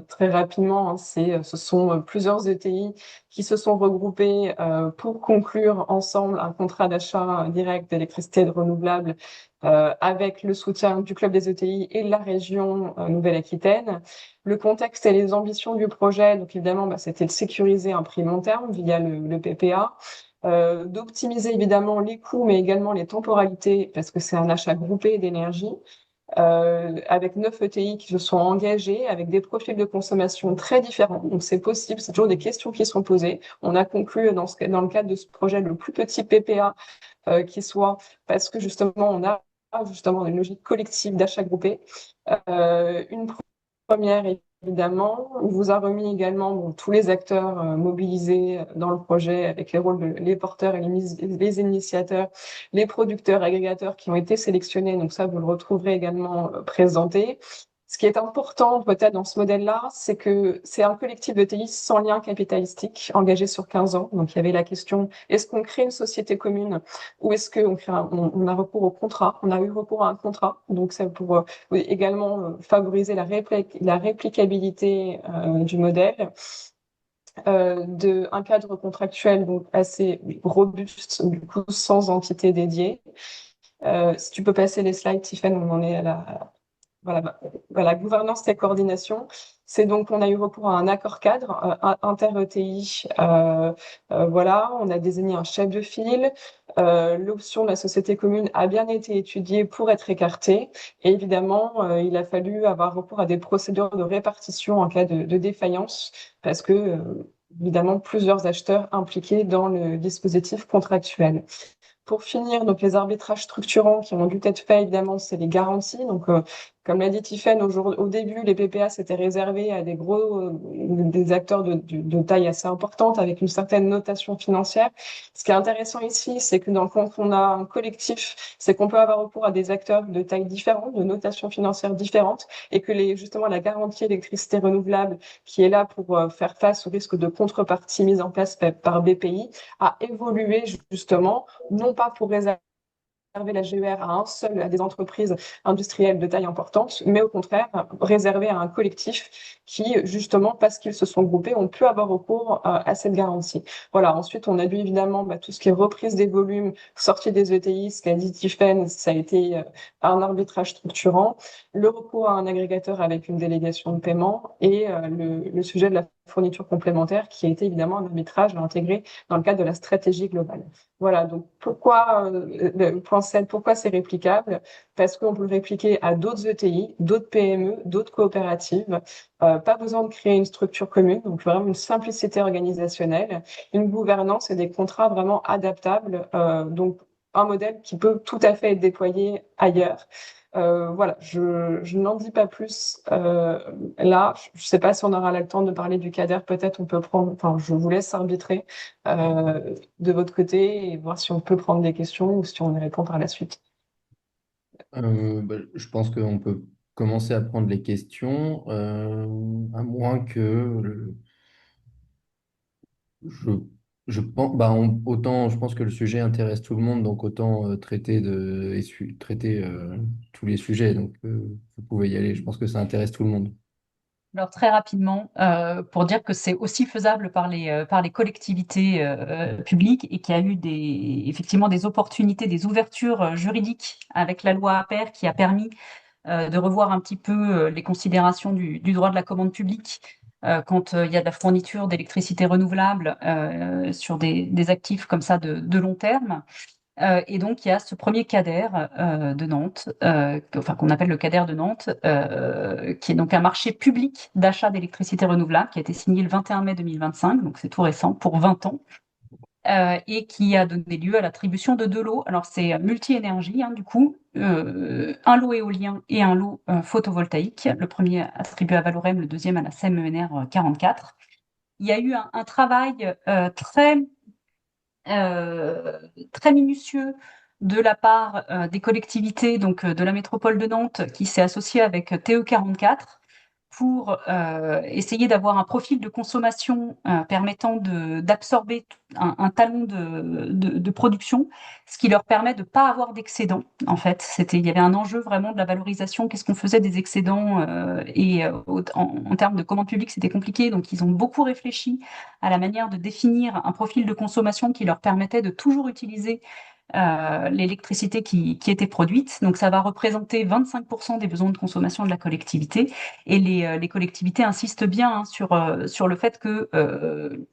Très rapidement, hein, ce sont plusieurs ETI qui se sont regroupés pour conclure ensemble un contrat d'achat direct d'électricité renouvelable avec le soutien du Club des ETI et de la région Nouvelle-Aquitaine. Le contexte et les ambitions du projet, donc évidemment, c'était de sécuriser un prix long terme via le PPA, d'optimiser évidemment les coûts, mais également les temporalités, parce que c'est un achat groupé d'énergie, avec 9 ETI qui se sont engagés, avec des profils de consommation très différents. Donc c'est possible, c'est toujours des questions qui sont posées. On a conclu dans le cadre de ce projet le plus petit PPA qui soit, parce que justement, on a justement une logique collective d'achat groupé. Une première, évidemment, on vous a remis également tous les acteurs mobilisés dans le projet avec les rôles les porteurs et les initiateurs, les producteurs, agrégateurs qui ont été sélectionnés. Donc ça, vous le retrouverez également présenté. Ce qui est important peut-être dans ce modèle-là, c'est que c'est un collectif de TI sans lien capitalistique, engagé sur 15 ans. Donc il y avait la question, est-ce qu'on crée une société commune ou est-ce qu'on on a recours au contrat? On a eu recours à un contrat, donc c'est pour également favoriser la réplicabilité du modèle. Un cadre contractuel donc assez robuste, du coup sans entité dédiée. Si tu peux passer les slides, Tiffen, on en est à la gouvernance et coordination. C'est donc, on a eu recours à un accord cadre inter-ETI. Voilà, on a désigné un chef de file. L'option de la société commune a bien été étudiée pour être écartée. Et évidemment, il a fallu avoir recours à des procédures de répartition en cas de défaillance, parce que, évidemment, plusieurs acheteurs impliqués dans le dispositif contractuel. Pour finir, donc les arbitrages structurants qui ont dû être faits, évidemment, c'est les garanties. Donc, comme l'a dit Tiffaine, au début, les PPA s'étaient réservés à des acteurs de taille assez importante avec une certaine notation financière. Ce qui est intéressant ici, c'est que quand on a un collectif, c'est qu'on peut avoir recours à des acteurs de taille différente, de notation financière différente, et que justement la garantie électricité renouvelable, qui est là pour faire face au risque de contrepartie mise en place par BPI, a évolué justement, non pas pour réserver la GER à des entreprises industrielles de taille importante, mais au contraire, réservé à un collectif qui, justement, parce qu'ils se sont groupés, ont pu avoir recours à cette garantie. Voilà. Ensuite, on a vu évidemment tout ce qui est reprise des volumes, sortie des ETI, ce qu'a dit Tiffaine, ça a été un arbitrage structurant, le recours à un agrégateur avec une délégation de paiement et le sujet de la fourniture complémentaire qui a été évidemment un arbitrage à intégrer dans le cadre de la stratégie globale. Voilà, donc pourquoi le point 7, pourquoi c'est réplicable? Parce qu'on peut le répliquer à d'autres ETI, d'autres PME, d'autres coopératives. Pas besoin de créer une structure commune, donc vraiment une simplicité organisationnelle, une gouvernance et des contrats vraiment adaptables. Donc un modèle qui peut tout à fait être déployé ailleurs. Voilà, je n'en dis pas plus là. Je ne sais pas si on aura le temps de parler du CADER. Peut-être on peut prendre. Enfin, je vous laisse arbitrer de votre côté et voir si on peut prendre des questions ou si on y répond par la suite. Je pense qu'on peut commencer à prendre les questions, à moins que je Je pense, autant je pense que le sujet intéresse tout le monde, donc autant traiter tous les sujets. Donc vous pouvez y aller. Je pense que ça intéresse tout le monde. Alors très rapidement, pour dire que c'est aussi faisable par les collectivités publiques et qu'il y a eu effectivement des opportunités, des ouvertures juridiques avec la loi APER qui a permis de revoir un petit peu les considérations du droit de la commande publique quand il y a de la fourniture d'électricité renouvelable sur des actifs comme ça de long terme. Et donc, il y a ce premier CADER de Nantes, enfin qu'on appelle le CADER de Nantes, qui est donc un marché public d'achat d'électricité renouvelable, qui a été signé le 21 mai 2025, donc c'est tout récent, pour 20 ans, et qui a donné lieu à l'attribution de 2 lots. Alors, c'est multi-énergie, hein, du coup, un lot éolien et un lot photovoltaïque. Le premier attribué à Valorem, le deuxième à la SEM ENR 44. Il y a eu un travail euh, très minutieux de la part des collectivités, donc de la métropole de Nantes, qui s'est associée avec TE44 pour essayer d'avoir un profil de consommation permettant d'absorber un talon de production, ce qui leur permet de ne pas avoir d'excédent. En fait, il y avait un enjeu vraiment de la valorisation. Qu'est-ce qu'on faisait des excédents en termes de commande publique, c'était compliqué. Donc, ils ont beaucoup réfléchi à la manière de définir un profil de consommation qui leur permettait de toujours utiliser l'électricité qui était produite. Donc ça va représenter 25% des besoins de consommation de la collectivité. Et les collectivités insistent bien hein, sur le fait que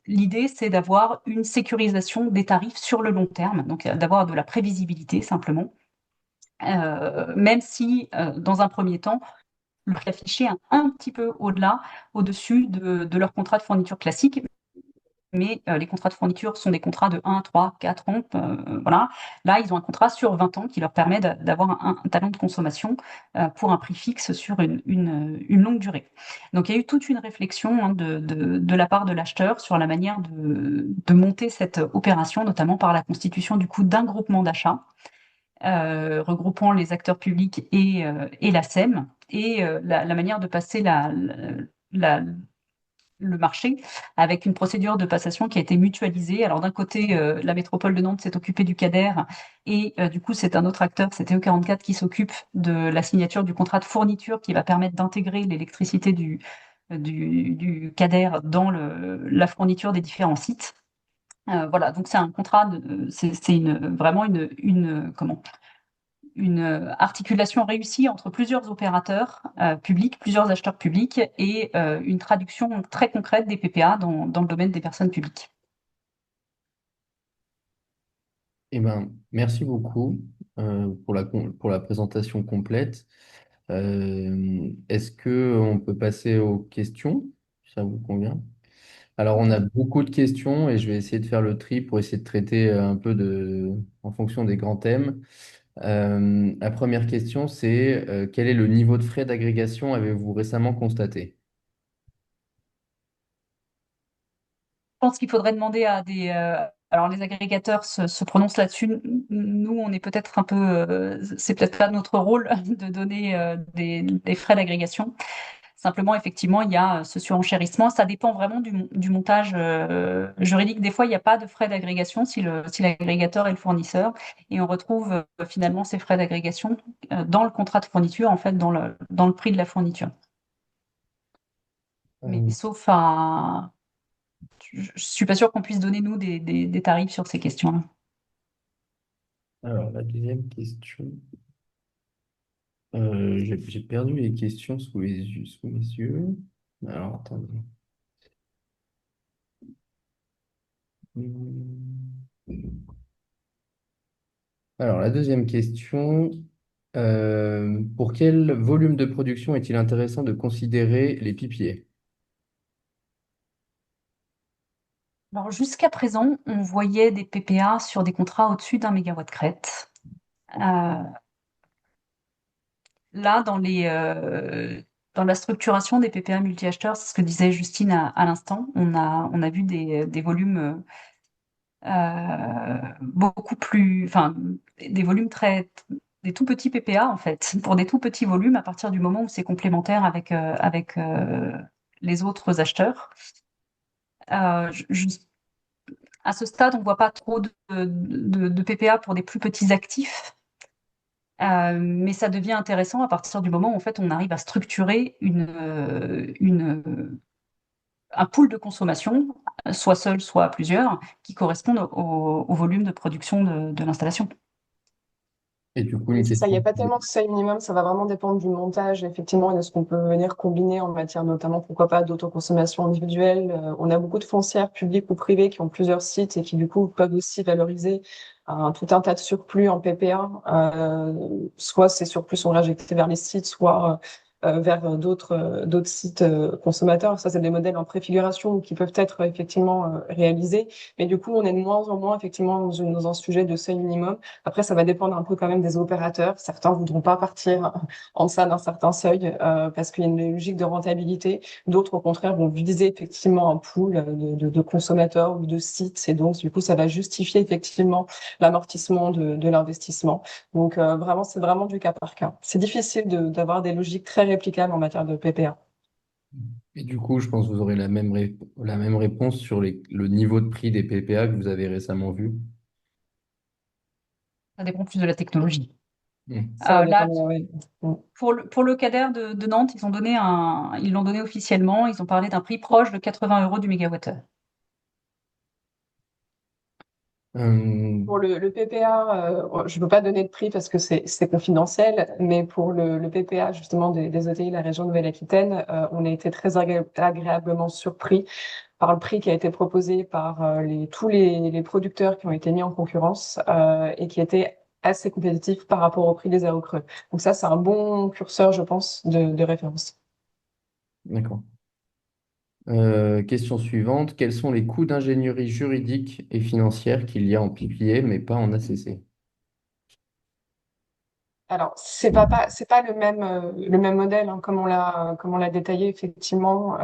l'idée, c'est d'avoir une sécurisation des tarifs sur le long terme, donc d'avoir de la prévisibilité simplement. Même si, dans un premier temps, le prix affiché un petit peu au-delà, au-dessus de leur contrat de fourniture classique, mais les contrats de fourniture sont des contrats de 1, 3, 4 ans. Voilà. Là, ils ont un contrat sur 20 ans qui leur permet d'avoir un talon de consommation pour un prix fixe sur une longue durée. Donc, il y a eu toute une réflexion hein, de la part de l'acheteur sur la manière de monter cette opération, notamment par la constitution du coup d'un groupement d'achat regroupant les acteurs publics et la SEM, et la manière de passer la, le marché avec une procédure de passation qui a été mutualisée. Alors d'un côté, la métropole de Nantes s'est occupée du CADER et du coup c'est un autre acteur, c'est TE44 qui s'occupe de la signature du contrat de fourniture qui va permettre d'intégrer l'électricité du CADER dans la fourniture des différents sites. Voilà, donc c'est un contrat, c'est vraiment comment une articulation réussie entre plusieurs opérateurs publics, plusieurs acheteurs publics et une traduction très concrète des PPA dans le domaine des personnes publiques. Eh ben, merci beaucoup pour la présentation complète. Est-ce que on peut passer aux questions? Ça vous convient? Alors, on a beaucoup de questions et je vais essayer de faire le tri pour essayer de traiter en fonction des grands thèmes. La première question, c'est quel est le niveau de frais d'agrégation avez-vous récemment constaté? Je pense qu'il faudrait demander à alors les agrégateurs se prononcent là-dessus. Nous, on est peut-être un peu, c'est peut-être pas notre rôle de donner des frais d'agrégation. Simplement, effectivement, il y a ce surenchérissement. Ça dépend vraiment du montage juridique. Des fois, il n'y a pas de frais d'agrégation si l'agrégateur est le fournisseur. Et on retrouve finalement ces frais d'agrégation dans le contrat de fourniture, en fait, dans le prix de la fourniture. Mais Euh, sauf à... Je ne suis pas sûre qu'on puisse donner, nous, des tarifs sur ces questions-là. alors, la deuxième question. J'ai perdu les questions sous mes yeux. Alors, attendez. Hum. Alors, la deuxième question. Pour quel volume de production est-il intéressant de considérer les pipiers? Alors, jusqu'à présent, on voyait des PPA sur des contrats au-dessus d'un mégawatt crête. Euh, Là, dans la structuration des PPA multi-acheteurs, c'est ce que disait Justine à l'instant, on a vu des volumes beaucoup plus, enfin, des volumes des tout petits PPA en fait, pour des tout petits volumes à partir du moment où c'est complémentaire avec les autres acheteurs. Euh, je- je- À ce stade, on ne voit pas trop de PPA pour des plus petits actifs. Mais ça devient intéressant à partir du moment où en fait on arrive à structurer un pool de consommation, soit seul, soit à plusieurs, qui correspondent au volume de production de l'installation. Et du coup, Oui, une c'est ça, il n'y a question. pas tellement de seuil minimum, ça va vraiment dépendre du montage, effectivement, et de ce qu'on peut venir combiner en matière notamment, pourquoi pas, d'autoconsommation individuelle. On a beaucoup de foncières publiques ou privées qui ont plusieurs sites et qui, du coup, peuvent aussi valoriser tout un tas de surplus en PPA. Soit ces surplus sont réinjectés vers les sites, soit vers d'autres sites consommateurs. Ça, c'est des modèles en préfiguration qui peuvent être effectivement réalisés. Mais du coup, on est de moins en moins, effectivement, dans un sujet de seuil minimum. Après, ça va dépendre un peu quand même des opérateurs. Certains voudront pas partir en deçà d'un certain seuil parce qu'il y a une logique de rentabilité. D'autres, au contraire, vont viser effectivement un pool de consommateurs ou de sites. Et donc, du coup, ça va justifier effectivement l'amortissement de l'investissement. Donc, vraiment, c'est vraiment du cas par cas. C'est difficile d'avoir des logiques très réplicables en matière de PPA. Et du coup, je pense que vous aurez la même réponse sur le niveau de prix des PPA que vous avez récemment vu. Ça dépend plus de la technologie. Mm. Ça va Là, dépendre, ouais. Mm. pour le CADER de Nantes, ils l'ont donné officiellement, ils ont parlé d'un prix proche de 80 euros du mégawattheure. Euh, Pour le PPA, je ne peux pas donner de prix parce que c'est confidentiel, mais pour le PPA justement des ETI, la région Nouvelle-Aquitaine, on a été très agréablement surpris par le prix qui a été proposé par tous les producteurs qui ont été mis en concurrence et qui était assez compétitif par rapport au prix des aérocreux. Donc ça, c'est un bon curseur, je pense, de référence. d'accord. Question suivante. Quels sont les coûts d'ingénierie juridique et financière qu'il y a en PPA, mais pas en ACC? Alors, c'est pas le même modèle, hein, comme on l'a détaillé, effectivement.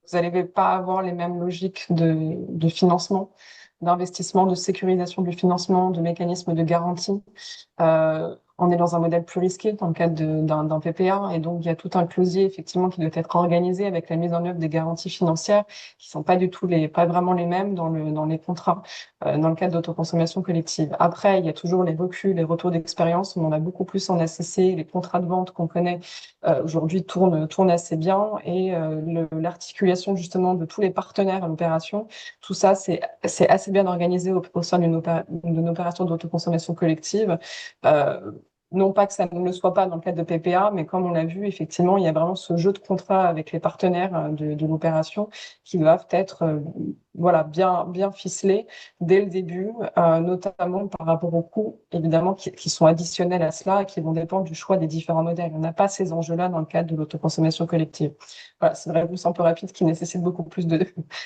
Vous n'allez pas avoir les mêmes logiques de financement, d'investissement, de sécurisation du financement, de mécanismes de garantie. On est dans un modèle plus risqué dans le cadre d'un PPA et donc il y a tout un closier effectivement qui doit être organisé avec la mise en œuvre des garanties financières qui sont pas du tout pas vraiment les mêmes dans les contrats dans le cadre d'autoconsommation collective. Après, il y a toujours les reculs, les retours d'expérience. On en a beaucoup plus en ACC. Les contrats de vente qu'on connaît aujourd'hui tournent assez bien et l'articulation justement de tous les partenaires à l'opération, tout ça c'est assez bien organisé au sein d'une opération d'autoconsommation collective. Euh, non pas que ça ne le soit pas dans le cadre de PPA, mais comme on l'a vu, effectivement, il y a vraiment ce jeu de contrat avec les partenaires de l'opération qui doivent être voilà, bien ficelés dès le début, notamment par rapport aux coûts, évidemment, qui sont additionnels à cela et qui vont dépendre du choix des différents modèles. On n'a pas ces enjeux-là dans le cadre de l'autoconsommation collective. Voilà, c'est une réponse un peu rapide qui nécessite beaucoup plus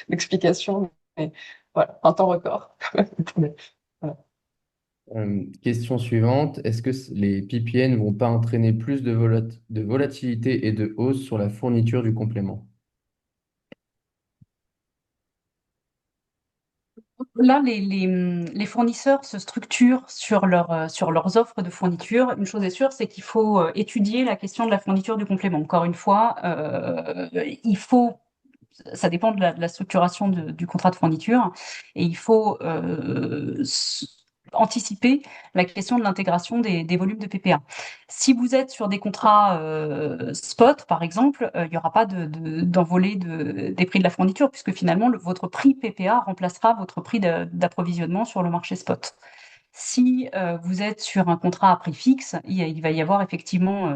d'explications, mais voilà, un temps record. Voilà. Question suivante. Est-ce que les PPA ne vont pas entraîner plus de volatilité et de hausse sur la fourniture du complément? Là, les fournisseurs se structurent sur leurs offres de fourniture. Une chose est sûre, c'est qu'il faut étudier la question de la fourniture du complément. Encore une fois, ça dépend de la structuration du contrat de fourniture, et il faut anticiper la question de l'intégration des volumes de PPA. Si vous êtes sur des contrats spot, par exemple, il n'y aura pas d'envolée des prix de la fourniture, puisque finalement, votre prix PPA remplacera votre prix d'approvisionnement sur le marché spot. Si vous êtes sur un contrat à prix fixe, il va y avoir effectivement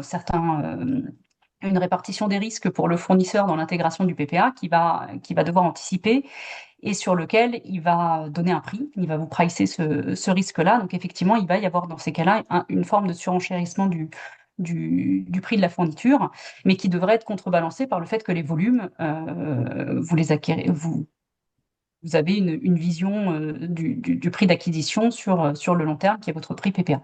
une répartition des risques pour le fournisseur dans l'intégration du PPA qui va devoir anticiper et sur lequel il va donner un prix, il va vous pricer ce risque-là. Donc effectivement, il va y avoir dans ces cas-là une forme de surenchérissement du prix de la fourniture, mais qui devrait être contrebalancé par le fait que les volumes, vous les acquérez, vous avez une vision du prix d'acquisition sur le long terme, qui est votre prix PPA.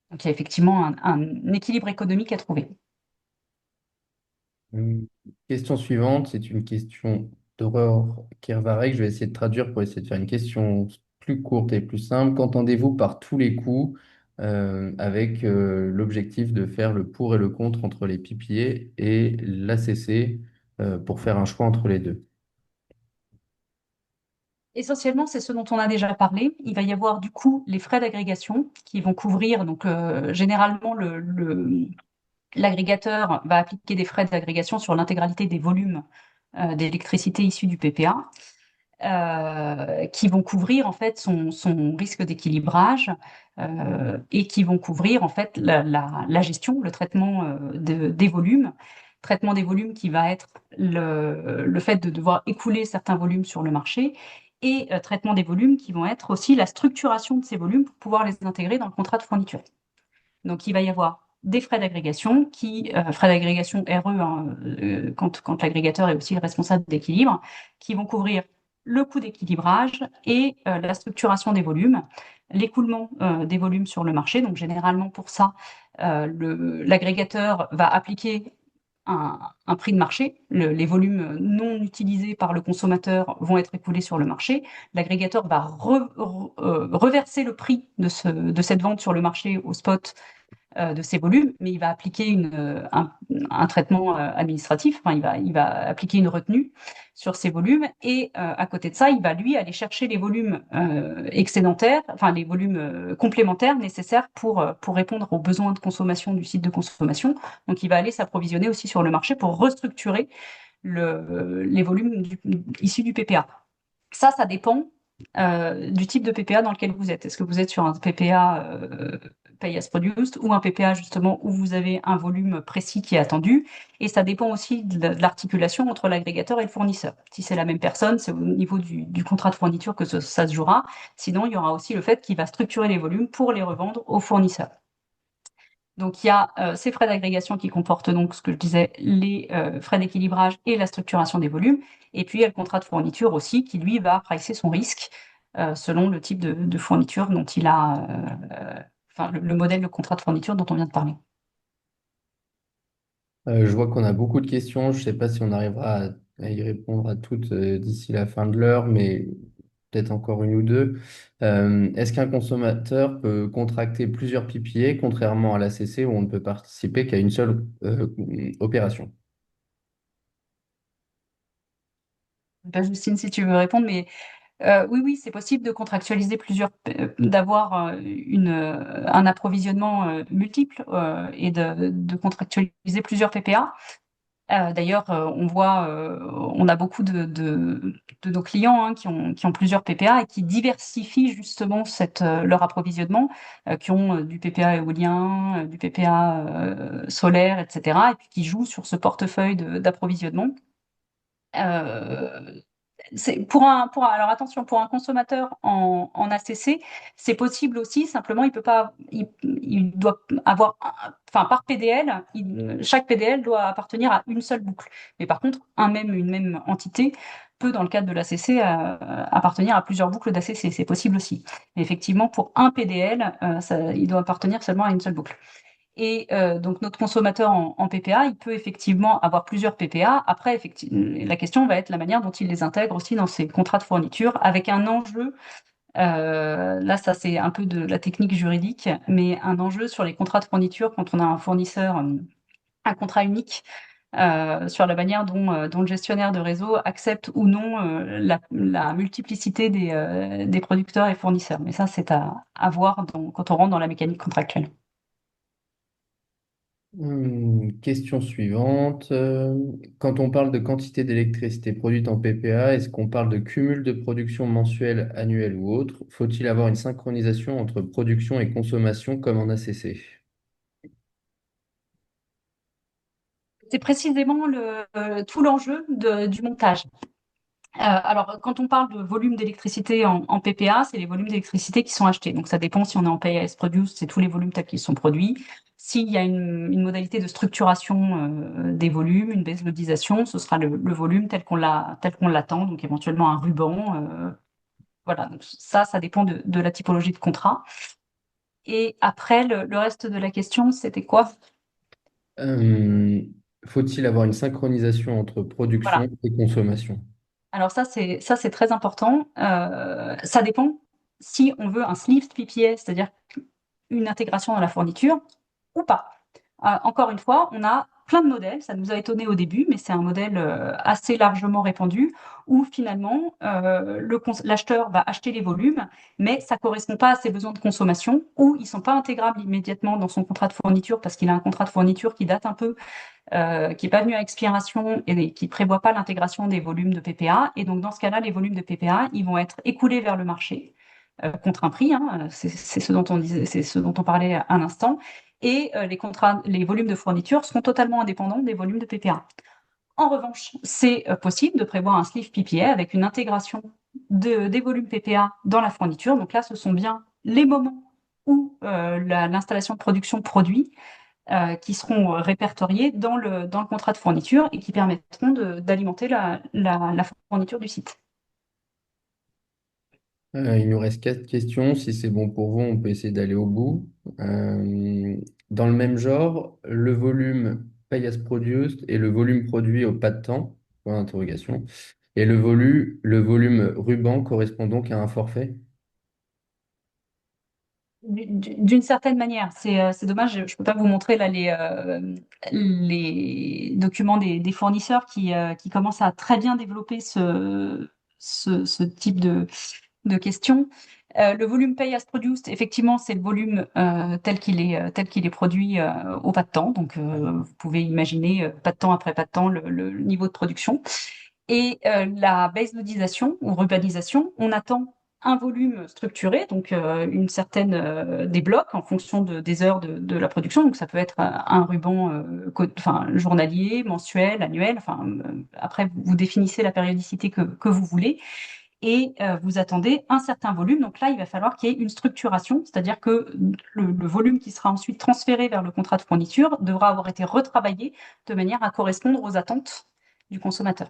Donc il y a effectivement un équilibre économique à trouver. Hum, Question suivante, c'est une question d'Aurore Kervarek. Je vais essayer de traduire pour essayer de faire une question plus courte et plus simple. Qu'entendez-vous par tous les coups avec l'objectif de faire le pour et le contre entre les PPA et l'ACC pour faire un choix entre les deux? Essentiellement, c'est ce dont on a déjà parlé. Il va y avoir du coup les frais d'agrégation qui vont couvrir, donc généralement l'agrégateur va appliquer des frais d'agrégation sur l'intégralité des volumes d'électricité issus du PPA, qui vont couvrir en fait son risque d'équilibrage et qui vont couvrir en fait la gestion, le traitement des volumes. Traitement des volumes qui va être le fait de devoir écouler certains volumes sur le marché et traitement des volumes qui vont être aussi la structuration de ces volumes pour pouvoir les intégrer dans le contrat de fourniture. Donc, il va y avoir des frais d'agrégation, frais d'agrégation RE, hein, quand l'agrégateur est aussi le responsable d'équilibre, qui vont couvrir le coût d'équilibrage et la structuration des volumes, l'écoulement des volumes sur le marché. Donc, généralement, pour ça, l'agrégateur va appliquer un prix de marché. Les volumes non utilisés par le consommateur vont être écoulés sur le marché. L'agrégateur va reverser le prix de cette vente sur le marché au spot de ces volumes, mais il va appliquer un traitement administratif, enfin, il va appliquer une retenue sur ces volumes, et à côté de ça, il va lui aller chercher les volumes excédentaires, enfin les volumes complémentaires nécessaires pour répondre aux besoins de consommation du site de consommation. Donc il va aller s'approvisionner aussi sur le marché pour restructurer les volumes issus du PPA. Ça dépend du type de PPA dans lequel vous êtes. Est-ce que vous êtes sur un PPA pay as produced ou un PPA justement où vous avez un volume précis qui est attendu? Et ça dépend aussi de l'articulation entre l'agrégateur et le fournisseur. Si c'est la même personne, c'est au niveau du contrat de fourniture que ça se jouera. Sinon, il y aura aussi le fait qu'il va structurer les volumes pour les revendre aux fournisseurs. Donc il y a ces frais d'agrégation qui comportent donc ce que je disais, les frais d'équilibrage et la structuration des volumes. Et puis il y a le contrat de fourniture aussi qui lui va pricer son risque selon le type de fourniture dont il a, enfin le modèle de contrat de fourniture dont on vient de parler. Je vois qu'on a beaucoup de questions. Je ne sais pas si on arrivera à y répondre à toutes d'ici la fin de l'heure, mais peut-être encore une ou deux. Est-ce qu'un consommateur peut contracter plusieurs PPA, contrairement à l'ACC où on ne peut participer qu'à une seule opération? Pas Justine, si tu veux répondre, mais oui, oui, c'est possible de contractualiser d'avoir un approvisionnement multiple et de contractualiser plusieurs PPA. D'ailleurs, on a beaucoup de nos clients hein, qui ont plusieurs PPA et qui diversifient justement leur approvisionnement, qui ont du PPA éolien, du PPA solaire, etc., et puis qui jouent sur ce portefeuille d'approvisionnement. Euh, alors attention, pour un consommateur en ACC, c'est possible aussi, simplement il peut pas, il doit avoir, enfin par PDL, chaque PDL doit appartenir à une seule boucle. Mais par contre, une même entité peut, dans le cadre de l'ACC, appartenir à plusieurs boucles d'ACC, c'est possible aussi. Mais effectivement, pour un PDL, il doit appartenir seulement à une seule boucle. Et donc notre consommateur en PPA, il peut effectivement avoir plusieurs PPA. Après, la question va être la manière dont il les intègre aussi dans ses contrats de fourniture, avec un enjeu. Là, ça c'est un peu de la technique juridique, mais un enjeu sur les contrats de fourniture quand on a un fournisseur, un contrat unique. Sur la manière dont le gestionnaire de réseau accepte ou non la multiplicité des producteurs et fournisseurs. Mais ça, c'est à voir quand on rentre dans la mécanique contractuelle. Question suivante. Quand on parle de quantité d'électricité produite en PPA, est-ce qu'on parle de cumul de production mensuelle, annuelle ou autre? Faut-il avoir une synchronisation entre production et consommation comme en ACC? C'est précisément tout l'enjeu du montage. Alors, quand on parle de volume d'électricité en PPA, c'est les volumes d'électricité qui sont achetés. Donc, ça dépend si on est en pay as produced, c'est tous les volumes tels qu'ils sont produits. S'il y a une modalité de structuration des volumes, une baseloadisation, ce sera le volume tel qu'on l'attend, donc éventuellement un ruban. Voilà, donc ça dépend de la typologie de contrat. Et après, le reste de la question, c'était quoi? Euh, Faut-il avoir une synchronisation entre production Voilà. et consommation? Alors ça c'est très important. Ça dépend si on veut un sleeved PPA, c'est-à-dire une intégration dans la fourniture ou pas. Encore une fois, on a plein de modèles. Ça nous a étonné au début, mais c'est un modèle assez largement répandu où finalement l'acheteur va acheter les volumes, mais ça correspond pas à ses besoins de consommation ou ils sont pas intégrables immédiatement dans son contrat de fourniture parce qu'il a un contrat de fourniture qui date un peu, qui est pas venu à expiration et qui prévoit pas l'intégration des volumes de PPA. Et donc dans ce cas-là, les volumes de PPA, ils vont être écoulés vers le marché contre un prix, hein, c'est ce dont on disait, c'est ce dont on parlait à l'instant. Et les volumes de fourniture seront totalement indépendants des volumes de PPA. En revanche, c'est possible de prévoir un sleeve PPA avec une intégration des volumes PPA dans la fourniture. Donc là, ce sont bien les moments où l'installation de production produit qui seront répertoriés dans le contrat de fourniture et qui permettront d'alimenter la fourniture du site. Il nous reste 4 questions. Si c'est bon pour vous, on peut essayer d'aller au bout. Dans le même genre, le volume pay as produced et le volume produit au pas de temps, point d'interrogation. Et le volume ruban correspond donc à un forfait. D'une certaine manière, c'est dommage, je ne peux pas vous montrer là les documents des fournisseurs qui commencent à très bien développer ce type de questions. Le volume pay as produced, effectivement, c'est le volume tel qu'il est produit au pas de temps. Donc, vous pouvez imaginer pas de temps après pas de temps le niveau de production. Et la base loadisation ou urbanisation, on attend un volume structuré, donc une certaine des blocs en fonction des heures de la production. Donc ça peut être un ruban enfin, journalier, mensuel, annuel. Enfin, après, vous définissez la périodicité que vous voulez et vous attendez un certain volume. Donc là, il va falloir qu'il y ait une structuration, c'est-à-dire que le volume qui sera ensuite transféré vers le contrat de fourniture devra avoir été retravaillé de manière à correspondre aux attentes du consommateur.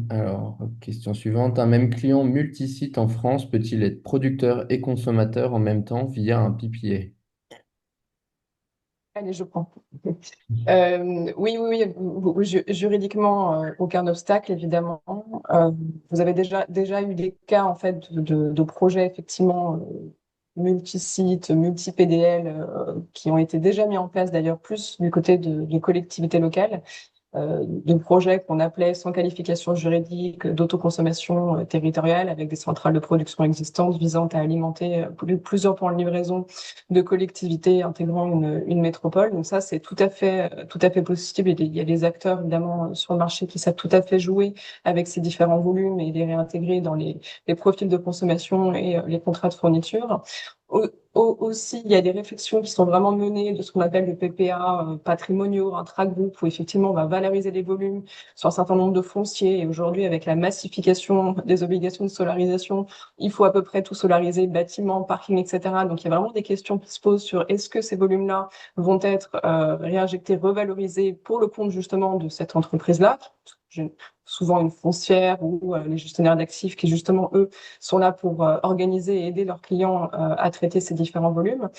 Alors, question suivante. Un même client multisite en France peut-il être producteur et consommateur en même temps via un PPA? Allez, je prends. Oui, oui, oui, juridiquement, aucun obstacle, évidemment. Euh, Vous avez déjà eu des cas, en fait, de projets, effectivement, multi-sites, multi-PDL, qui ont été déjà mis en place, d'ailleurs, plus du côté de collectivités locales. De projets qu'on appelait sans qualification juridique d'autoconsommation territoriale avec des centrales de production existantes visant à alimenter plusieurs points de livraison de collectivités intégrant une métropole. Donc ça, c'est tout à fait possible. Il y a des acteurs, évidemment, sur le marché qui savent tout à fait jouer avec ces différents volumes et les réintégrer dans les profils de consommation et les contrats de fourniture. Aussi, il y a des réflexions qui sont vraiment menées de ce qu'on appelle le PPA patrimoniaux, intra-groupe, où effectivement on va valoriser les volumes sur un certain nombre de fonciers. Et aujourd'hui, avec la massification des obligations de solarisation, il faut à peu près tout solariser, bâtiments, parking, etc. Donc il y a vraiment des questions qui se posent sur est-ce que ces volumes-là vont être réinjectés, revalorisés pour le compte justement de cette entreprise-là. J'ai souvent une foncière ou les gestionnaires d'actifs qui justement, eux, sont là pour organiser et aider leurs clients à traiter ces différents volumes.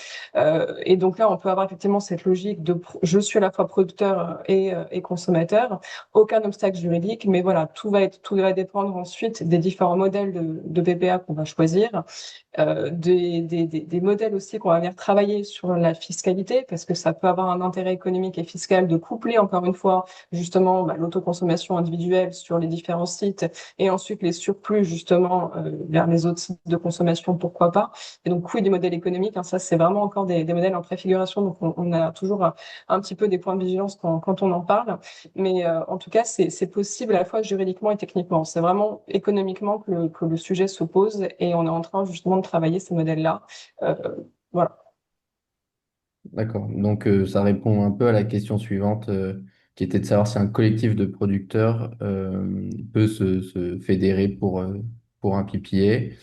Et donc là, on peut avoir effectivement cette logique de je suis à la fois producteur et consommateur, aucun obstacle juridique, mais voilà, tout va dépendre ensuite des différents modèles de PPA qu'on va choisir, des modèles aussi qu'on va venir travailler sur la fiscalité, parce que ça peut avoir un intérêt économique et fiscal de coupler encore une fois justement l'autoconsommation individuelle sur les différents sites et ensuite les surplus justement vers les autres sites de consommation, pourquoi pas. Et donc, oui, des modèles économiques, hein, ça c'est vraiment encore des modèles en préfiguration, donc on a toujours un petit peu des points de vigilance quand on en parle. Mais en tout cas, c'est possible à la fois juridiquement et techniquement. C'est vraiment économiquement que le sujet se pose et on est en train justement de travailler ces modèles-là. Euh, voilà. D'accord. Donc, ça répond un peu à la question suivante, qui était de savoir si un collectif de producteurs peut se fédérer pour un PPA.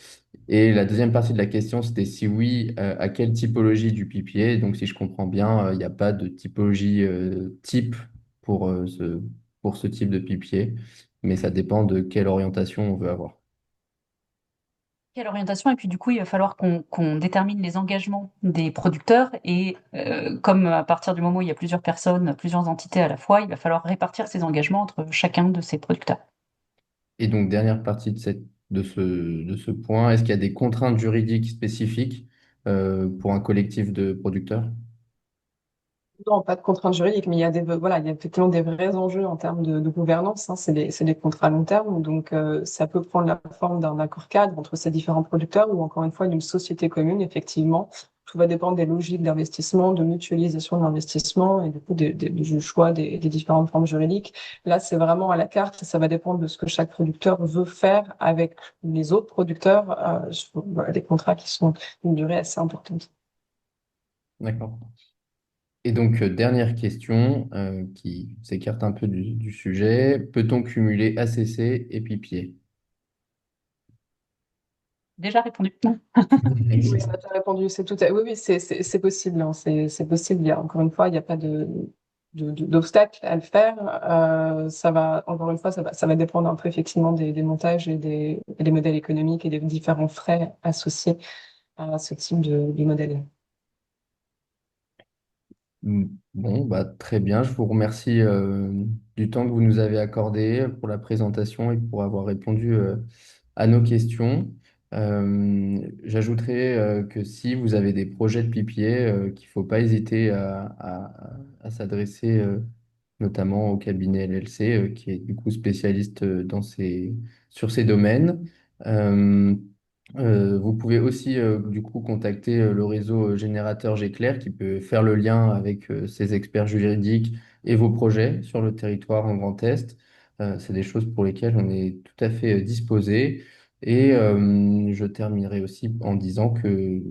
Et la deuxième partie de la question, c'était si oui, à quelle typologie du PPA. Donc, si je comprends bien, il n'y a pas de typologie type pour, pour ce type de PPA, mais ça dépend de quelle orientation on veut avoir. Quelle orientation? Et puis du coup, il va falloir qu'on détermine les engagements des producteurs. Et comme à partir du moment où il y a plusieurs personnes, plusieurs entités à la fois, il va falloir répartir ces engagements entre chacun de ces producteurs. Et donc, dernière partie de ce point, est-ce qu'il y a des contraintes juridiques spécifiques pour un collectif de producteurs? Non, pas de contraintes juridiques, mais voilà, il y a effectivement des vrais enjeux en termes de gouvernance, hein. C'est des contrats à long terme, donc ça peut prendre la forme d'un accord cadre entre ces différents producteurs ou encore une fois d'une société commune, effectivement. Tout va dépendre des logiques d'investissement, de mutualisation de l'investissement et du coup du choix des différentes formes juridiques. Là, c'est vraiment à la carte, ça va dépendre de ce que chaque producteur veut faire avec les autres producteurs, sur, voilà, des contrats qui sont d'une durée assez importante. D'accord. Et donc, dernière question qui s'écarte un peu du sujet. Peut-on cumuler ACC et PPA? Déjà répondu. Oui, on a déjà répondu. Oui, oui, c'est possible, hein. C'est possible. Encore une fois, il n'y a pas d'obstacle à le faire. Encore une fois, ça va dépendre un peu effectivement des montages et des modèles économiques et des différents frais associés à ce type de modèle. Bon, bah, très bien. Je vous remercie du temps que vous nous avez accordé pour la présentation et pour avoir répondu à nos questions. J'ajouterai que si vous avez des projets de PPA, qu'il ne faut pas hésiter à s'adresser notamment au cabinet LLC, qui est du coup spécialiste sur ces domaines. Euh, Vous pouvez aussi du coup contacter le réseau générateur Géclair qui peut faire le lien avec ses experts juridiques et vos projets sur le territoire en Grand Est. C'est des choses pour lesquelles on est tout à fait disposé. Et je terminerai aussi en disant que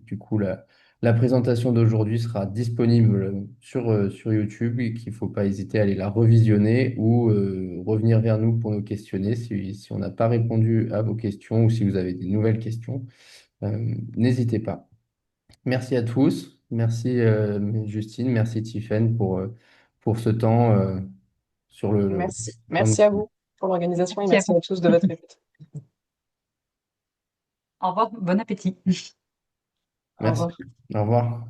du coup la présentation d'aujourd'hui sera disponible sur YouTube et qu'il ne faut pas hésiter à aller la revisionner ou revenir vers nous pour nous questionner si on n'a pas répondu à vos questions ou si vous avez des nouvelles questions. N'hésitez pas. Merci à tous. Merci Justine, merci Tiffaine pour ce temps sur Merci. sur Merci nous. à vous pour l'organisation et Merci à merci vous. à tous de votre écoute. Au revoir, bon appétit. Au Merci. revoir. Au revoir.